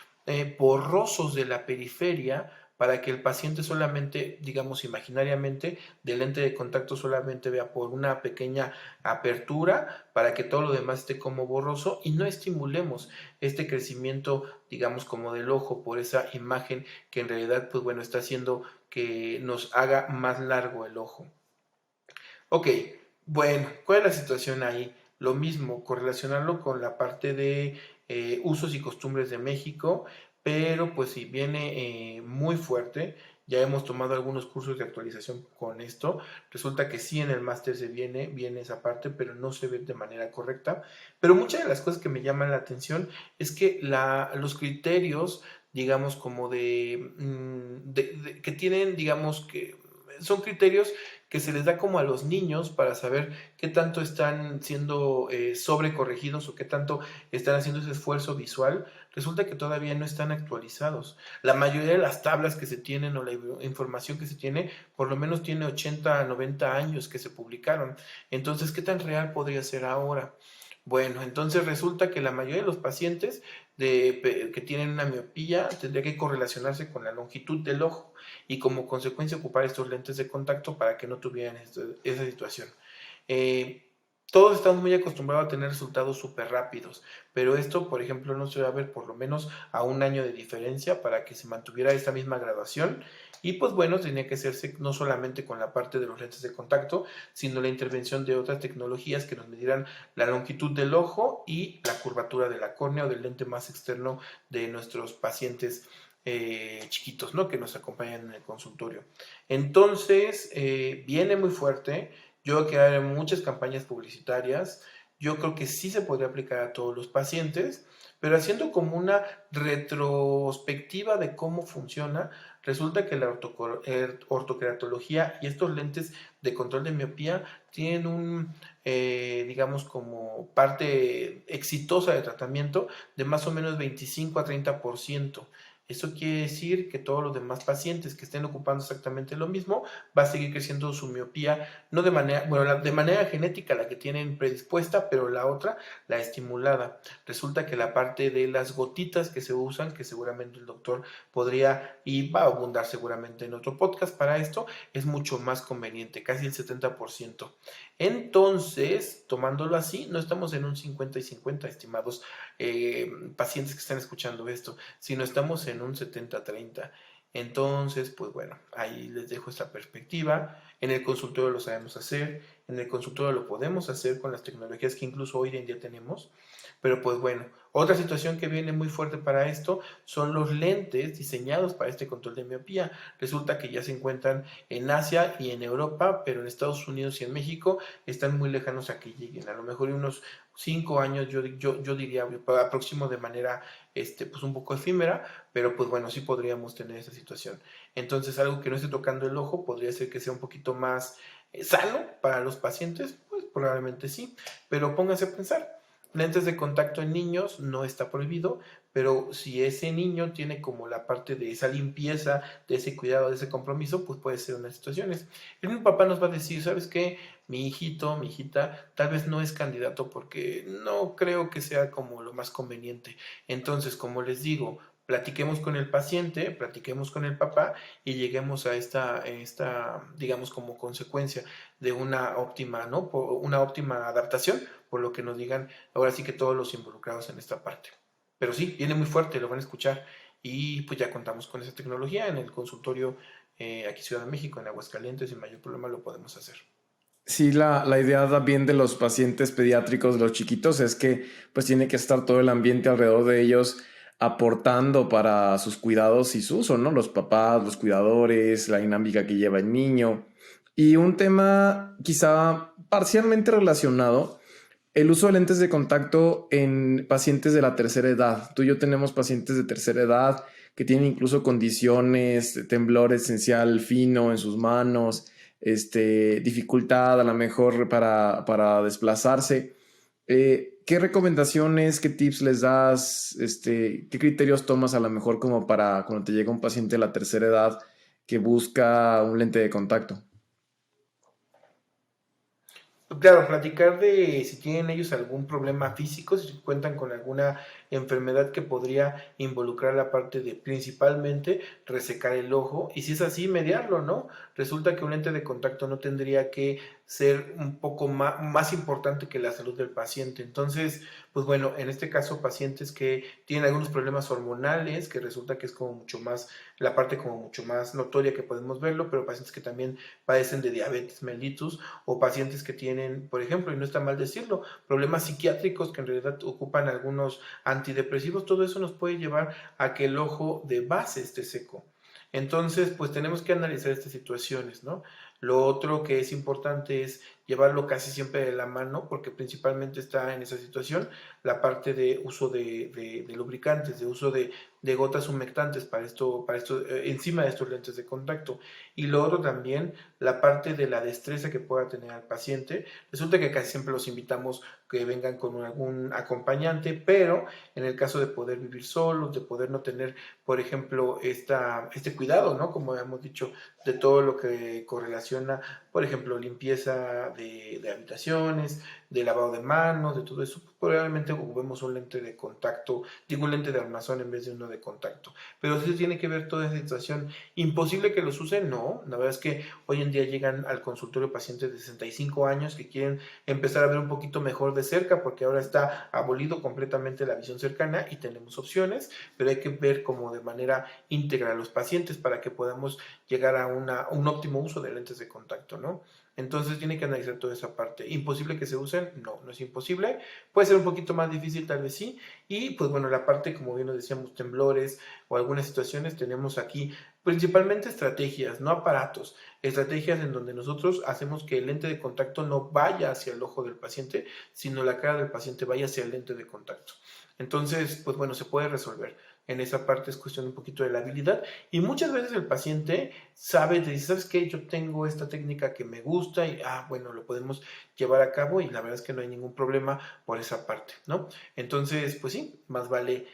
borrosos de la periferia para que el paciente solamente, digamos imaginariamente, del lente de contacto solamente vea por una pequeña apertura para que todo lo demás esté como borroso y no estimulemos este crecimiento, digamos, como del ojo por esa imagen que en realidad, pues bueno, está haciendo que nos haga más largo el ojo. Ok, bueno, ¿cuál es la situación ahí? Lo mismo, correlacionarlo con la parte de usos y costumbres de México, pero pues si viene muy fuerte, ya hemos tomado algunos cursos de actualización con esto, resulta que sí en el máster viene esa parte, pero no se ve de manera correcta, pero muchas de las cosas que me llaman la atención es que los criterios digamos, como que tienen, digamos, que son criterios que se les da como a los niños para saber qué tanto están siendo sobrecorregidos o qué tanto están haciendo ese esfuerzo visual. Resulta que todavía no están actualizados. La mayoría de las tablas que se tienen o la información que se tiene, por lo menos tiene 80 a 90 años que se publicaron. Entonces, ¿qué tan real podría ser ahora? Bueno, entonces resulta que la mayoría de los pacientes que tienen una miopía tendría que correlacionarse con la longitud del ojo y como consecuencia ocupar estos lentes de contacto para que no tuvieran esa situación. Eh, Todos estamos muy acostumbrados a tener resultados súper rápidos, pero esto, por ejemplo, no se va a ver por lo menos a un año de diferencia para que se mantuviera esta misma graduación. Y pues bueno, tenía que hacerse no solamente con la parte de los lentes de contacto, sino la intervención de otras tecnologías que nos midieran la longitud del ojo y la curvatura de la córnea o del lente más externo de nuestros pacientes chiquitos, ¿no? Que nos acompañan en el consultorio. Entonces, viene muy fuerte. Yo creo que hay muchas campañas publicitarias. Yo creo que sí se podría aplicar a todos los pacientes, pero haciendo como una retrospectiva de cómo funciona, resulta que la ortoqueratología y estos lentes de control de miopía tienen digamos, como parte exitosa de tratamiento de más o menos 25 a 30%. Eso quiere decir que todos los demás pacientes que estén ocupando exactamente lo mismo, va a seguir creciendo su miopía, no de manera, bueno, de manera genética la que tienen predispuesta, pero la otra, la estimulada. Resulta que la parte de las gotitas que se usan, que seguramente el doctor podría y va a abundar seguramente en otro podcast para esto, es mucho más conveniente, casi el 70%. Entonces, tomándolo así, no estamos en un 50 y 50, estimados pacientes que están escuchando esto, sino estamos en un 70-30. Entonces, pues bueno, ahí les dejo esta perspectiva. En el consultorio lo sabemos hacer, en el consultorio lo podemos hacer con las tecnologías que incluso hoy en día tenemos. Pero pues bueno, otra situación que viene muy fuerte para esto son los lentes diseñados para este control de miopía. Resulta que ya se encuentran en Asia y en Europa, pero en Estados Unidos y en México están muy lejanos a que lleguen. A lo mejor en unos 5 años yo diría próximo de manera pues un poco efímera, pero pues bueno, sí podríamos tener esa situación. Entonces algo que no esté tocando el ojo podría ser que sea un poquito más sano para los pacientes, pues probablemente sí, pero pónganse a pensar. Lentes de contacto en niños no está prohibido, pero si ese niño tiene como la parte de esa limpieza, de ese cuidado, de ese compromiso, pues puede ser unas situaciones. El mismo papá nos va a decir, ¿sabes qué? Mi hijito, mi hijita, tal vez no es candidato porque no creo que sea como lo más conveniente. Entonces, como les digo, platiquemos con el paciente, platiquemos con el papá y lleguemos a digamos, como consecuencia de una óptima, ¿no? Una óptima adaptación, por lo que nos digan ahora sí que todos los involucrados en esta parte. Pero sí, viene muy fuerte, lo van a escuchar y pues ya contamos con esa tecnología en el consultorio aquí Ciudad de México, en Aguascalientes, sin mayor problema lo podemos hacer. Sí, la idea también de los pacientes pediátricos, de los chiquitos, es que pues tiene que estar todo el ambiente alrededor de ellos aportando para sus cuidados y su uso, ¿no? Los papás, los cuidadores, la dinámica que lleva el niño. Y un tema quizá parcialmente relacionado, el uso de lentes de contacto en pacientes de la tercera edad. Tú y yo tenemos pacientes de tercera edad que tienen incluso condiciones, temblor esencial fino en sus manos, dificultad a lo mejor para desplazarse. ¿Qué recomendaciones, qué tips les das? ¿Qué criterios tomas a lo mejor como para cuando te llega un paciente de la tercera edad que busca un lente de contacto? Claro, platicar de si tienen ellos algún problema físico, si cuentan con alguna enfermedad que podría involucrar la parte de principalmente resecar el ojo y si es así, mediarlo, ¿no? Resulta que un lente de contacto no tendría que ser un poco más importante que la salud del paciente. Entonces, pues bueno, en este caso pacientes que tienen algunos problemas hormonales, que resulta que es como mucho más, la parte como mucho más notoria que podemos verlo, pero pacientes que también padecen de diabetes mellitus o pacientes que tienen, por ejemplo, y no está mal decirlo, problemas psiquiátricos que en realidad ocupan algunos antidepresivos, todo eso nos puede llevar a que el ojo de base esté seco. Entonces, pues tenemos que analizar estas situaciones, ¿no? Lo otro que es importante es llevarlo casi siempre de la mano, porque principalmente está en esa situación la parte de uso de lubricantes, de uso de gotas humectantes para esto encima de estos lentes de contacto. Y lo otro también, la parte de la destreza que pueda tener el paciente. Resulta que casi siempre los invitamos que vengan con algún acompañante, pero en el caso de poder vivir solos, de poder no tener, por ejemplo, este cuidado, ¿no? Como hemos dicho, de todo lo que correlaciona, por ejemplo, limpieza de habitaciones, de lavado de manos, de todo eso, pues probablemente ocupemos un lente de contacto, digo un lente de armazón en vez de uno de contacto. Pero sí tiene que ver toda esa situación. ¿Imposible que los usen? No, la verdad es que hoy en día llegan al consultorio pacientes de 65 años que quieren empezar a ver un poquito mejor de cerca, porque ahora está abolido completamente la visión cercana y tenemos opciones, pero hay que ver como de manera íntegra a los pacientes para que podamos llegar a un óptimo uso de lentes de contacto, ¿no? Entonces tiene que analizar toda esa parte. ¿Imposible que se usen? No, no es imposible. Puede ser un poquito más difícil, tal vez sí. Y pues bueno, la parte, como bien nos decíamos, temblores o algunas situaciones, tenemos aquí principalmente estrategias, no aparatos. Estrategias en donde nosotros hacemos que el lente de contacto no vaya hacia el ojo del paciente, sino la cara del paciente vaya hacia el lente de contacto. Entonces, pues bueno, se puede resolver. En esa parte es cuestión un poquito de la habilidad y muchas veces el paciente sabe, te dice, ¿sabes qué? Yo tengo esta técnica que me gusta y, bueno, lo podemos llevar a cabo y la verdad es que no hay ningún problema por esa parte, ¿no? Entonces, pues sí, más vale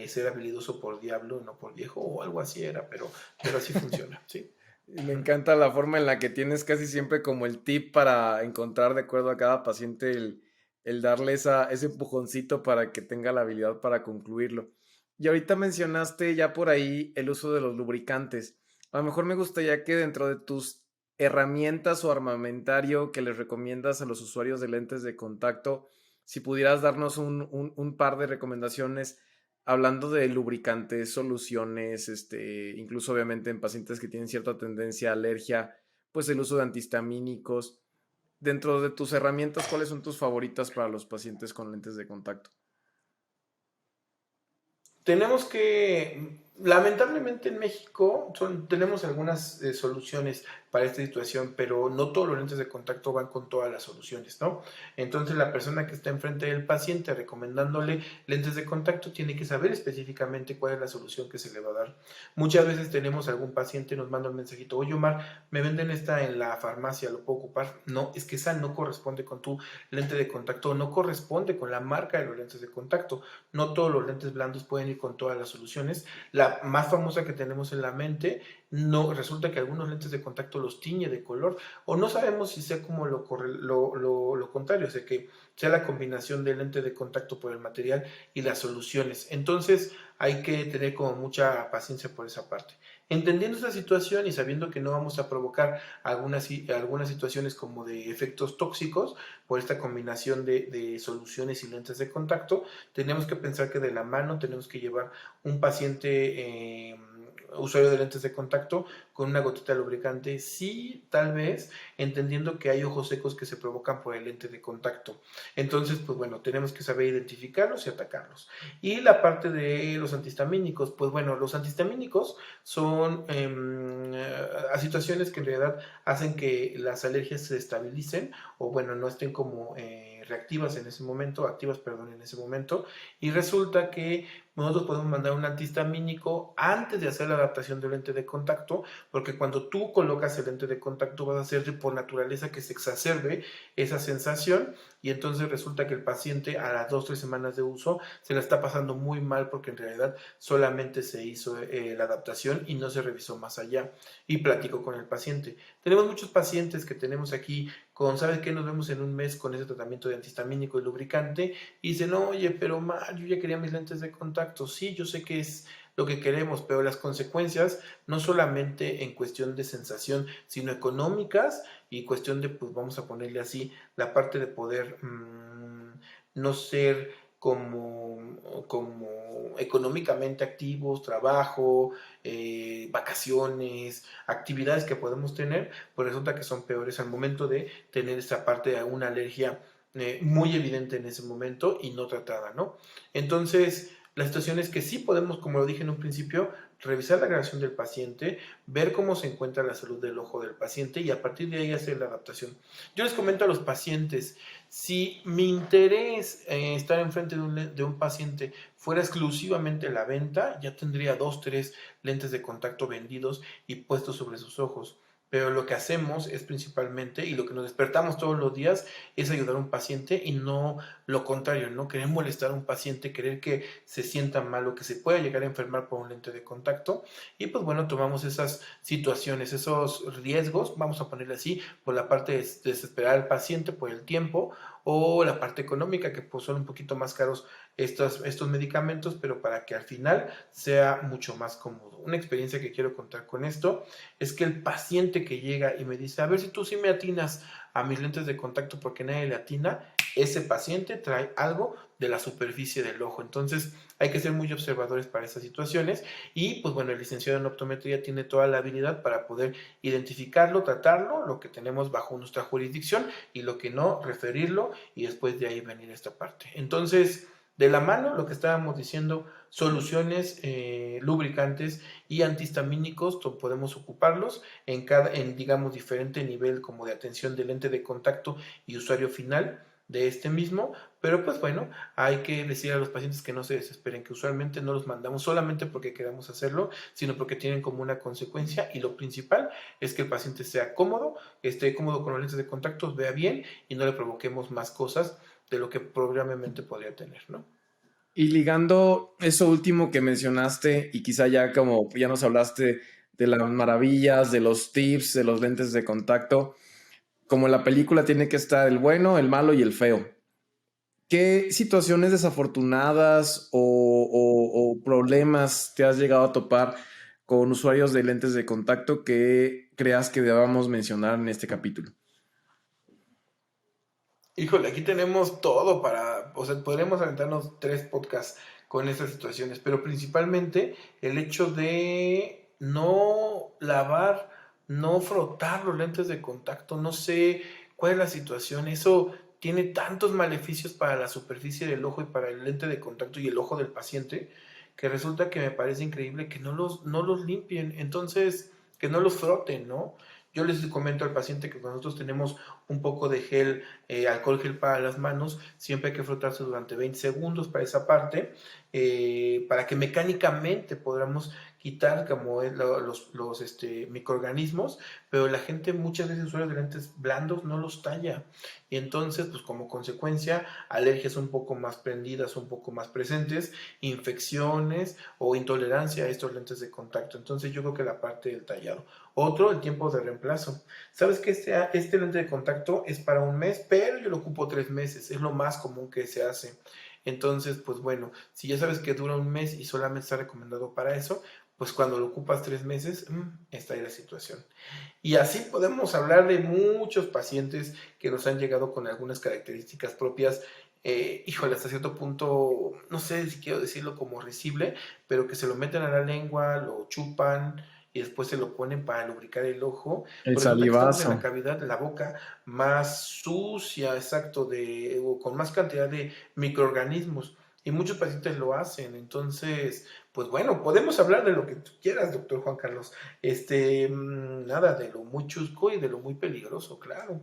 ser habilidoso por diablo, no por viejo o algo así era, pero así funciona, ¿sí? Y me encanta la forma en la que tienes casi siempre como el tip para encontrar de acuerdo a cada paciente el darle ese empujoncito para que tenga la habilidad para concluirlo. Y ahorita mencionaste ya por ahí el uso de los lubricantes. A lo mejor me gustaría que dentro de tus herramientas o armamentario que les recomiendas a los usuarios de lentes de contacto, si pudieras darnos un par de recomendaciones hablando de lubricantes, soluciones, incluso obviamente en pacientes que tienen cierta tendencia a alergia, pues el uso de antihistamínicos. Dentro de tus herramientas, ¿cuáles son tus favoritas para los pacientes con lentes de contacto? Tenemos que, lamentablemente en México, tenemos algunas soluciones para esta situación, pero no todos los lentes de contacto van con todas las soluciones, ¿no? Entonces la persona que está enfrente del paciente recomendándole lentes de contacto tiene que saber específicamente cuál es la solución que se le va a dar. Muchas veces tenemos algún paciente, nos manda un mensajito, oye Omar, me venden esta en la farmacia, ¿lo puedo ocupar? No, es que esa no corresponde con tu lente de contacto, no corresponde con la marca de los lentes de contacto. No todos los lentes blandos pueden ir con todas las soluciones. La más famosa que tenemos en la mente, no, resulta que algunos lentes de contacto los tiñe de color, o no sabemos si sea como lo contrario, o sea que sea la combinación del lente de contacto por el material y las soluciones. Entonces hay que tener como mucha paciencia por esa parte. Entendiendo esta situación y sabiendo que no vamos a provocar algunas situaciones como de efectos tóxicos por esta combinación de soluciones y lentes de contacto, tenemos que pensar que de la mano tenemos que llevar un paciente usuario de lentes de contacto con una gotita de lubricante, sí, tal vez, entendiendo que hay ojos secos que se provocan por el lente de contacto. Entonces, pues bueno, tenemos que saber identificarlos y atacarlos. Y la parte de los antihistamínicos, pues bueno, los antihistamínicos son a situaciones que en realidad hacen que las alergias se estabilicen o bueno, no estén como reactivas en ese momento, activas, perdón, en ese momento, y resulta que nosotros podemos mandar un antihistamínico antes de hacer la adaptación del lente de contacto, porque cuando tú colocas el lente de contacto vas a hacer por naturaleza que se exacerbe esa sensación y entonces resulta que el paciente a las 2-3 semanas de uso se la está pasando muy mal porque en realidad solamente se hizo la adaptación y no se revisó más allá y platicó con el paciente. Tenemos muchos pacientes que tenemos aquí con, ¿sabes qué? Nos vemos en un mes con ese tratamiento de antihistamínico y lubricante y dicen, oye, pero Mar, yo ya quería mis lentes de contacto. Sí, yo sé que es lo que queremos, pero las consecuencias no solamente en cuestión de sensación, sino económicas y cuestión de, pues vamos a ponerle así, la parte de poder no ser como económicamente activos, trabajo, vacaciones, actividades que podemos tener, pues resulta que son peores al momento de tener esa parte de una alergia muy evidente en ese momento y no tratada, ¿no? Entonces, La situación es que sí podemos, como lo dije en un principio, revisar la grabación del paciente, ver cómo se encuentra la salud del ojo del paciente y a partir de ahí hacer la adaptación. Yo les comento a los pacientes, si mi interés estar enfrente de un paciente fuera exclusivamente la venta, ya tendría 2, 3 lentes de contacto vendidos y puestos sobre sus ojos. Pero lo que hacemos es principalmente, y lo que nos despertamos todos los días, es ayudar a un paciente y no lo contrario, no querer molestar a un paciente, querer que se sienta mal o que se pueda llegar a enfermar por un lente de contacto. Y pues bueno, tomamos esas situaciones, esos riesgos, vamos a ponerle así, por la parte de desesperar al paciente por el tiempo o la parte económica, que pues son un poquito más caros estos medicamentos, pero para que al final sea mucho más cómodo. Una experiencia que quiero contar con esto es que el paciente que llega y me dice, a ver si tú sí me atinas a mis lentes de contacto porque nadie le atina, ese paciente trae algo de la superficie del ojo. Entonces hay que ser muy observadores para esas situaciones y pues bueno, el licenciado en optometría tiene toda la habilidad para poder identificarlo, tratarlo, lo que tenemos bajo nuestra jurisdicción y lo que no, referirlo y después de ahí venir esta parte. Entonces, de la mano, lo que estábamos diciendo, soluciones lubricantes y antihistamínicos, podemos ocuparlos en, digamos, diferente nivel como de atención del lente de contacto y usuario final de este mismo, pero pues bueno, hay que decir a los pacientes que no se desesperen, que usualmente no los mandamos solamente porque queramos hacerlo, sino porque tienen como una consecuencia y lo principal es que el paciente sea cómodo, esté cómodo con los lentes de contacto, vea bien y no le provoquemos más cosas de lo que probablemente podría tener, ¿no? Y ligando eso último que mencionaste, y quizá ya como ya nos hablaste de las maravillas, de los tips, de los lentes de contacto, como en la película tiene que estar el bueno, el malo y el feo. ¿Qué situaciones desafortunadas o problemas te has llegado a topar con usuarios de lentes de contacto que creas que debamos mencionar en este capítulo? Híjole, aquí tenemos todo para, o sea, podríamos aventarnos 3 podcasts con estas situaciones, pero principalmente el hecho de no lavar, no frotar los lentes de contacto, no sé cuál es la situación, eso tiene tantos maleficios para la superficie del ojo y para el lente de contacto y el ojo del paciente, que resulta que me parece increíble que no los limpien, entonces, que no los froten, ¿no? Yo les comento al paciente que cuando nosotros tenemos un poco de gel, alcohol gel para las manos, siempre hay que frotarse durante 20 segundos para esa parte, para que mecánicamente podamos quitar como los microorganismos, pero la gente muchas veces usuarios de lentes blandos no los talla y entonces pues como consecuencia alergias un poco más prendidas, un poco más presentes, infecciones o intolerancia a estos lentes de contacto. Entonces yo creo que la parte del tallado. Otro, el tiempo de reemplazo. Sabes que este lente de contacto es para un mes, pero yo lo ocupo 3 meses, es lo más común que se hace. Entonces, pues bueno, si ya sabes que dura un mes y solamente está recomendado para eso, pues cuando lo ocupas 3 meses, está ahí la situación. Y así podemos hablar de muchos pacientes que nos han llegado con algunas características propias, híjole, hasta cierto punto, no sé si quiero decirlo como risible, pero que se lo meten a la lengua, lo chupan y después se lo ponen para lubricar el ojo. El Pues resulta que estamos en la salivazo. cavidad de la boca más sucia, exacto, o con más cantidad de microorganismos. Y muchos pacientes lo hacen. Entonces, pues bueno, podemos hablar de lo que tú quieras, doctor Juan Carlos. Nada, de lo muy chusco y de lo muy peligroso, claro.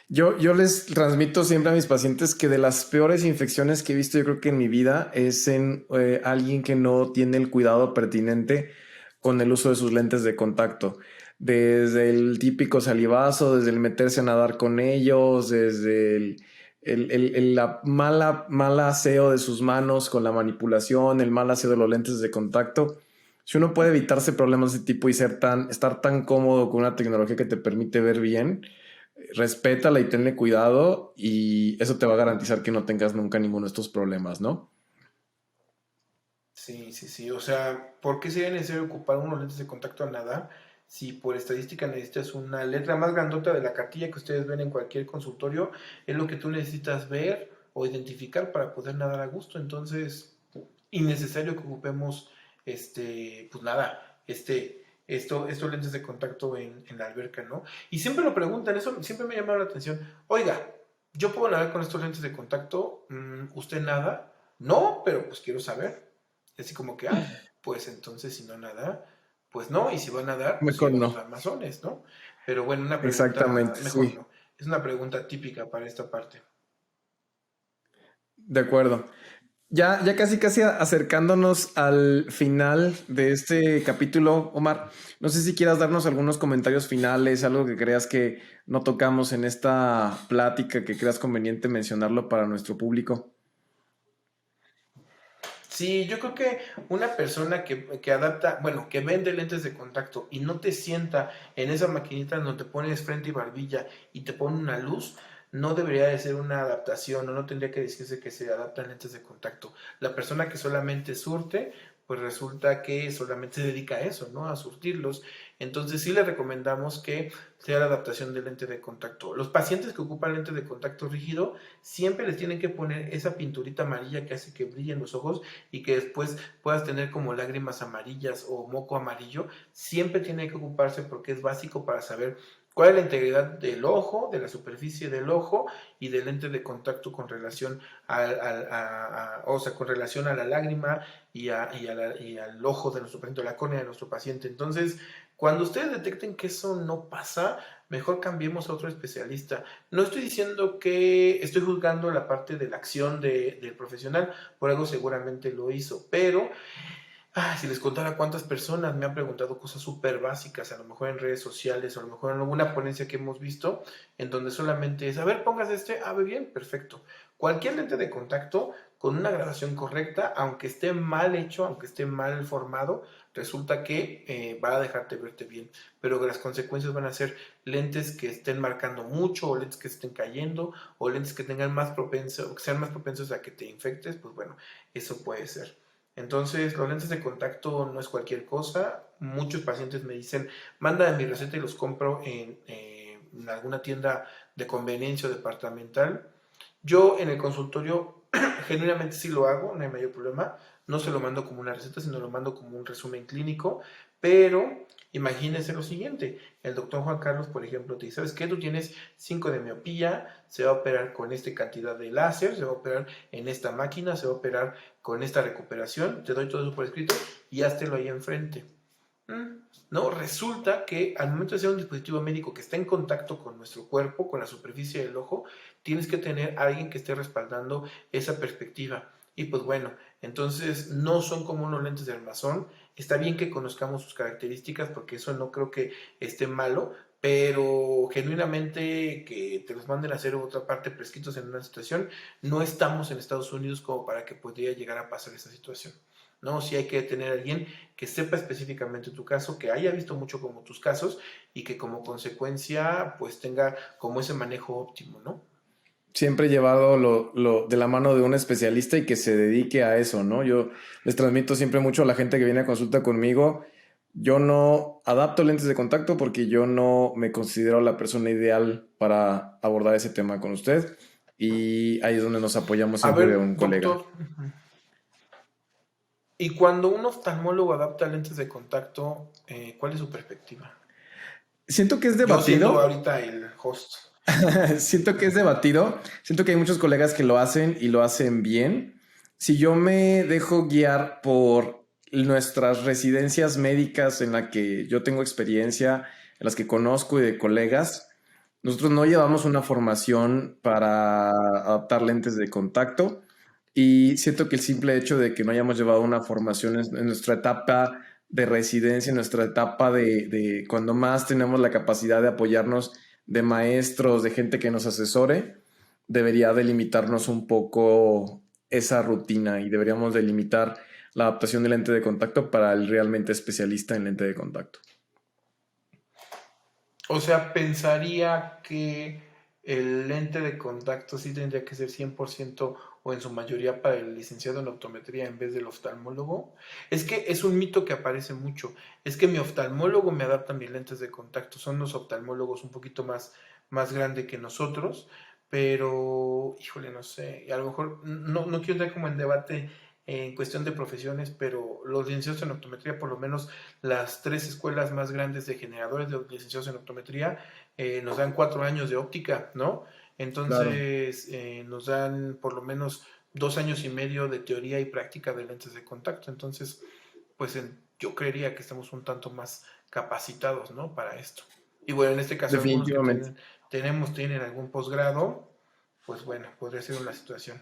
Yo les transmito siempre a mis pacientes que de las peores infecciones que he visto yo creo que en mi vida es en alguien que no tiene el cuidado pertinente con el uso de sus lentes de contacto. Desde el típico salivazo, desde el meterse a nadar con ellos, desde la mala aseo de sus manos con la manipulación, el mal aseo de los lentes de contacto. Si uno puede evitarse problemas de ese tipo y estar tan cómodo con una tecnología que te permite ver bien, respétala y tenle cuidado y eso te va a garantizar que no tengas nunca ninguno de estos problemas, ¿no? Sí, sí, sí. O sea, ¿por qué sería necesario ocupar unos lentes de contacto a nadar si por estadística necesitas una letra más grandota de la cartilla que ustedes ven en cualquier consultorio? Es lo que tú necesitas ver o identificar para poder nadar a gusto. Entonces, innecesario que ocupemos, pues nada, estos lentes de contacto en la alberca, ¿no? Y siempre lo preguntan, eso siempre me ha llamado la atención. Oiga, ¿yo puedo nadar con estos lentes de contacto? ¿Usted nada? No, pero pues quiero saber. Así como que, pues entonces si no nada, pues no, y si va a nadar, pues Mejor lleva sus no. armazones, ¿no? Pero bueno, una pregunta, Exactamente, mejor sí. no. Es una pregunta típica para esta parte. De acuerdo. Ya casi casi acercándonos al final de este capítulo, Omar, no sé si quieras darnos algunos comentarios finales, algo que creas que no tocamos en esta plática, que creas conveniente mencionarlo para nuestro público. Sí, yo creo que una persona que adapta, bueno, que vende lentes de contacto y no te sienta en esa maquinita donde te pones frente y barbilla y te pone una luz, no debería de ser una adaptación o no tendría que decirse que se adaptan lentes de contacto. La persona que solamente surte, pues resulta que solamente se dedica a eso, ¿no? A surtirlos. Entonces sí le recomendamos que sea la adaptación del lente de contacto. Los pacientes que ocupan lente de contacto rígido siempre les tienen que poner esa pinturita amarilla que hace que brillen los ojos y que después puedas tener como lágrimas amarillas o moco amarillo, siempre tiene que ocuparse porque es básico para saber cuál es la integridad del ojo, de la superficie del ojo y del lente de contacto con relación o sea, con relación a la lágrima y al ojo de nuestro paciente, la córnea de nuestro paciente. Entonces, cuando ustedes detecten que eso no pasa, mejor cambiemos a otro especialista. No estoy diciendo que estoy juzgando la parte de la acción del profesional, por algo seguramente lo hizo, pero si les contara cuántas personas me han preguntado cosas súper básicas, a lo mejor en redes sociales, o a lo mejor en alguna ponencia que hemos visto, en donde solamente es, a ver, pongas ve bien, perfecto. Cualquier lente de contacto con una graduación correcta, aunque esté mal hecho, aunque esté mal formado, resulta que va a dejarte verte bien. Pero las consecuencias van a ser lentes que estén marcando mucho, o lentes que estén cayendo, o lentes que tengan más propenso, que sean más propensos a que te infectes, pues bueno, eso puede ser. Entonces, los lentes de contacto no es cualquier cosa. Muchos pacientes me dicen, manda mi receta y los compro en alguna tienda de conveniencia o departamental. Yo en el consultorio genuinamente sí lo hago, no hay mayor problema. No se lo mando como una receta, sino lo mando como un resumen clínico. Pero imagínense lo siguiente, el doctor Juan Carlos, por ejemplo, te dice, ¿sabes qué? Tú tienes 5 de miopía, se va a operar con esta cantidad de láser, se va a operar en esta máquina, se va a operar con esta recuperación, te doy todo eso por escrito y háztelo ahí enfrente. No, resulta que al momento de ser un dispositivo médico que está en contacto con nuestro cuerpo, con la superficie del ojo, tienes que tener a alguien que esté respaldando esa perspectiva. Y pues bueno, entonces no son como unos lentes de armazón. Está bien que conozcamos sus características porque eso no creo que esté malo, pero genuinamente que te los manden a hacer otra parte prescritos en una situación, no estamos en Estados Unidos como para que podría llegar a pasar esa situación. No, sí hay que tener a alguien que sepa específicamente tu caso, que haya visto mucho como tus casos y que como consecuencia pues tenga como ese manejo óptimo, ¿no? Siempre llevado de la mano de un especialista y que se dedique a eso, ¿no? Yo les transmito siempre mucho a la gente que viene a consulta conmigo. Yo no adapto lentes de contacto porque yo no me considero la persona ideal para abordar ese tema con usted. Y ahí es donde nos apoyamos A siempre de ver, un colega. doctor, y cuando un oftalmólogo adapta lentes de contacto, ¿cuál es su perspectiva? Siento que es Yo siendo debatido. ahorita el host. Siento que es debatido. Siento que hay muchos colegas que lo hacen y lo hacen bien. Si yo me dejo guiar por nuestras residencias médicas en las que yo tengo experiencia, en las que conozco y de colegas, nosotros no llevamos una formación para adaptar lentes de contacto y siento que el simple hecho de que no hayamos llevado una formación en nuestra etapa de residencia, en nuestra etapa de cuando más tenemos la capacidad de apoyarnos de maestros, de gente que nos asesore, debería delimitarnos un poco esa rutina y deberíamos delimitar la adaptación del lente de contacto para el realmente especialista en lente de contacto. O sea, pensaría que el lente de contacto sí tendría que ser 100% o en su mayoría para el licenciado en optometría en vez del oftalmólogo. Es que es un mito que aparece mucho. Es que mi oftalmólogo me adapta mis lentes de contacto. Son los oftalmólogos un poquito más grandes que nosotros, pero híjole, no sé. A lo mejor no quiero entrar como en debate en cuestión de profesiones, pero los licenciados en optometría, por lo menos las 3 escuelas más grandes de generadores de licenciados en optometría, nos dan 4 años de óptica, ¿no? Claro. Entonces, nos dan por lo menos 2 años y medio de teoría y práctica de lentes de contacto. Entonces, pues yo creería que estamos un tanto más capacitados, ¿no? Para esto. Y bueno, en este caso, algunos que tienen algún posgrado, pues bueno, podría ser una situación.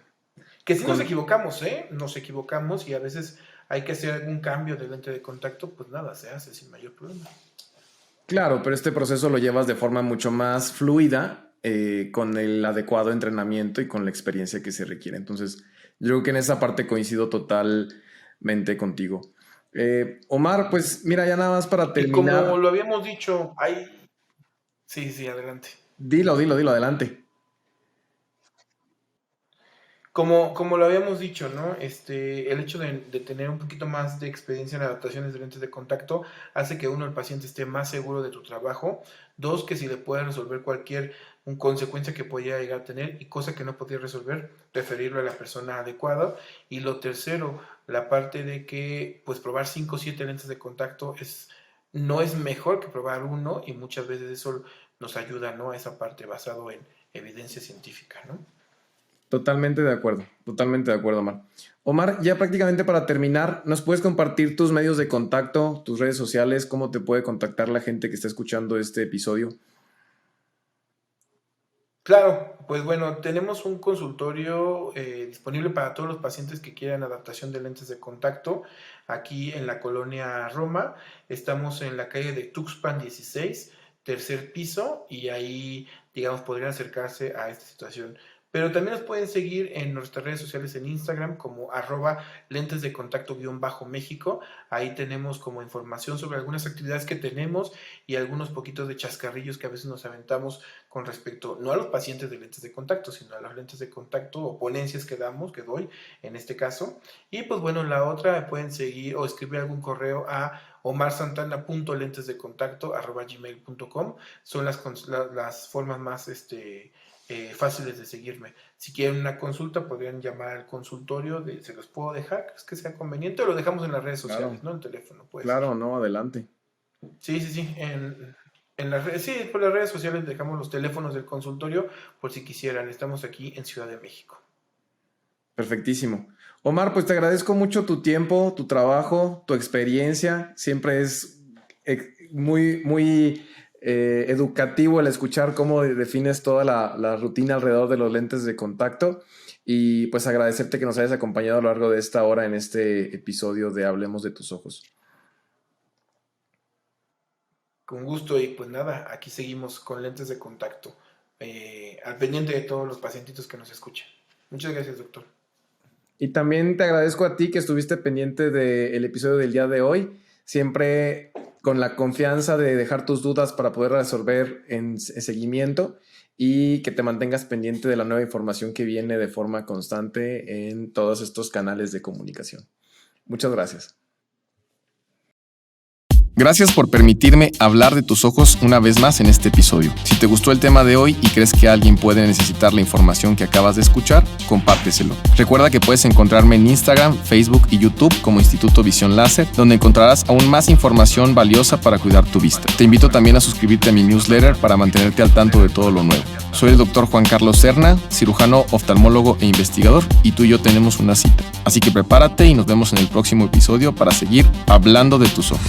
Que si nos equivocamos, nos equivocamos y a veces hay que hacer algún cambio de lente de contacto, pues nada, se hace sin mayor problema. Claro, pero este proceso lo llevas de forma mucho más fluida, con el adecuado entrenamiento y con la experiencia que se requiere. Entonces, yo creo que en esa parte coincido totalmente contigo. Omar, pues mira, ya nada más para terminar. Y como lo habíamos dicho, hay... Sí, adelante. Dilo, adelante. Como lo habíamos dicho, ¿no? El hecho de tener un poquito más de experiencia en adaptaciones de lentes de contacto hace que uno, el paciente, esté más seguro de tu trabajo. 2, que si le puedes resolver cualquier consecuencia que pudiera llegar a tener y cosa que no podía resolver, referirlo a la persona adecuada. Y lo tercero, la parte de que pues probar 5 o 7 lentes de contacto no es mejor que probar uno, y muchas veces eso nos ayuda, ¿no? A esa parte basado en evidencia científica, ¿no? Totalmente de acuerdo, Omar. Omar, ya prácticamente para terminar, ¿nos puedes compartir tus medios de contacto, tus redes sociales, cómo te puede contactar la gente que está escuchando este episodio? Claro, pues bueno, tenemos un consultorio disponible para todos los pacientes que quieran adaptación de lentes de contacto aquí en la colonia Roma. Estamos en la calle de Tuxpan 16, tercer piso, y ahí, digamos, podrían acercarse a esta situación. Pero también nos pueden seguir en nuestras redes sociales en Instagram como @lentesdecontacto_México. Ahí tenemos como información sobre algunas actividades que tenemos y algunos poquitos de chascarrillos que a veces nos aventamos con respecto, no a los pacientes de lentes de contacto, sino a los lentes de contacto o ponencias que doy en este caso. Y pues bueno, la otra pueden seguir o escribir algún correo a omarsantana.lentesdecontacto@gmail.com. Son las formas más fáciles de seguirme. Si quieren una consulta, podrían llamar al consultorio, se los puedo dejar, es que sea conveniente, o lo dejamos en las redes sociales, claro. ¿No? En teléfono. Claro, no, adelante. Sí. En las redes, sí, por las redes sociales dejamos los teléfonos del consultorio por si quisieran. Estamos aquí en Ciudad de México. Perfectísimo. Omar, pues te agradezco mucho tu tiempo, tu trabajo, tu experiencia. Siempre es muy educativo el escuchar cómo defines toda la rutina alrededor de los lentes de contacto, y pues agradecerte que nos hayas acompañado a lo largo de esta hora en este episodio de Hablemos de tus ojos. Con gusto, y pues nada, aquí seguimos con lentes de contacto, al pendiente de todos los pacientitos que nos escuchan. Muchas gracias, doctor. Y también te agradezco a ti que estuviste pendiente del episodio del día de hoy, siempre con la confianza de dejar tus dudas para poder resolver en seguimiento, y que te mantengas pendiente de la nueva información que viene de forma constante en todos estos canales de comunicación. Muchas gracias. Gracias por permitirme hablar de tus ojos una vez más en este episodio. Si te gustó el tema de hoy y crees que alguien puede necesitar la información que acabas de escuchar, compárteselo. Recuerda que puedes encontrarme en Instagram, Facebook y YouTube como Instituto Visión Láser, donde encontrarás aún más información valiosa para cuidar tu vista. Te invito también a suscribirte a mi newsletter para mantenerte al tanto de todo lo nuevo. Soy el Dr. Juan Carlos Serna, cirujano, oftalmólogo e investigador, y tú y yo tenemos una cita. Así que prepárate y nos vemos en el próximo episodio para seguir hablando de tus ojos.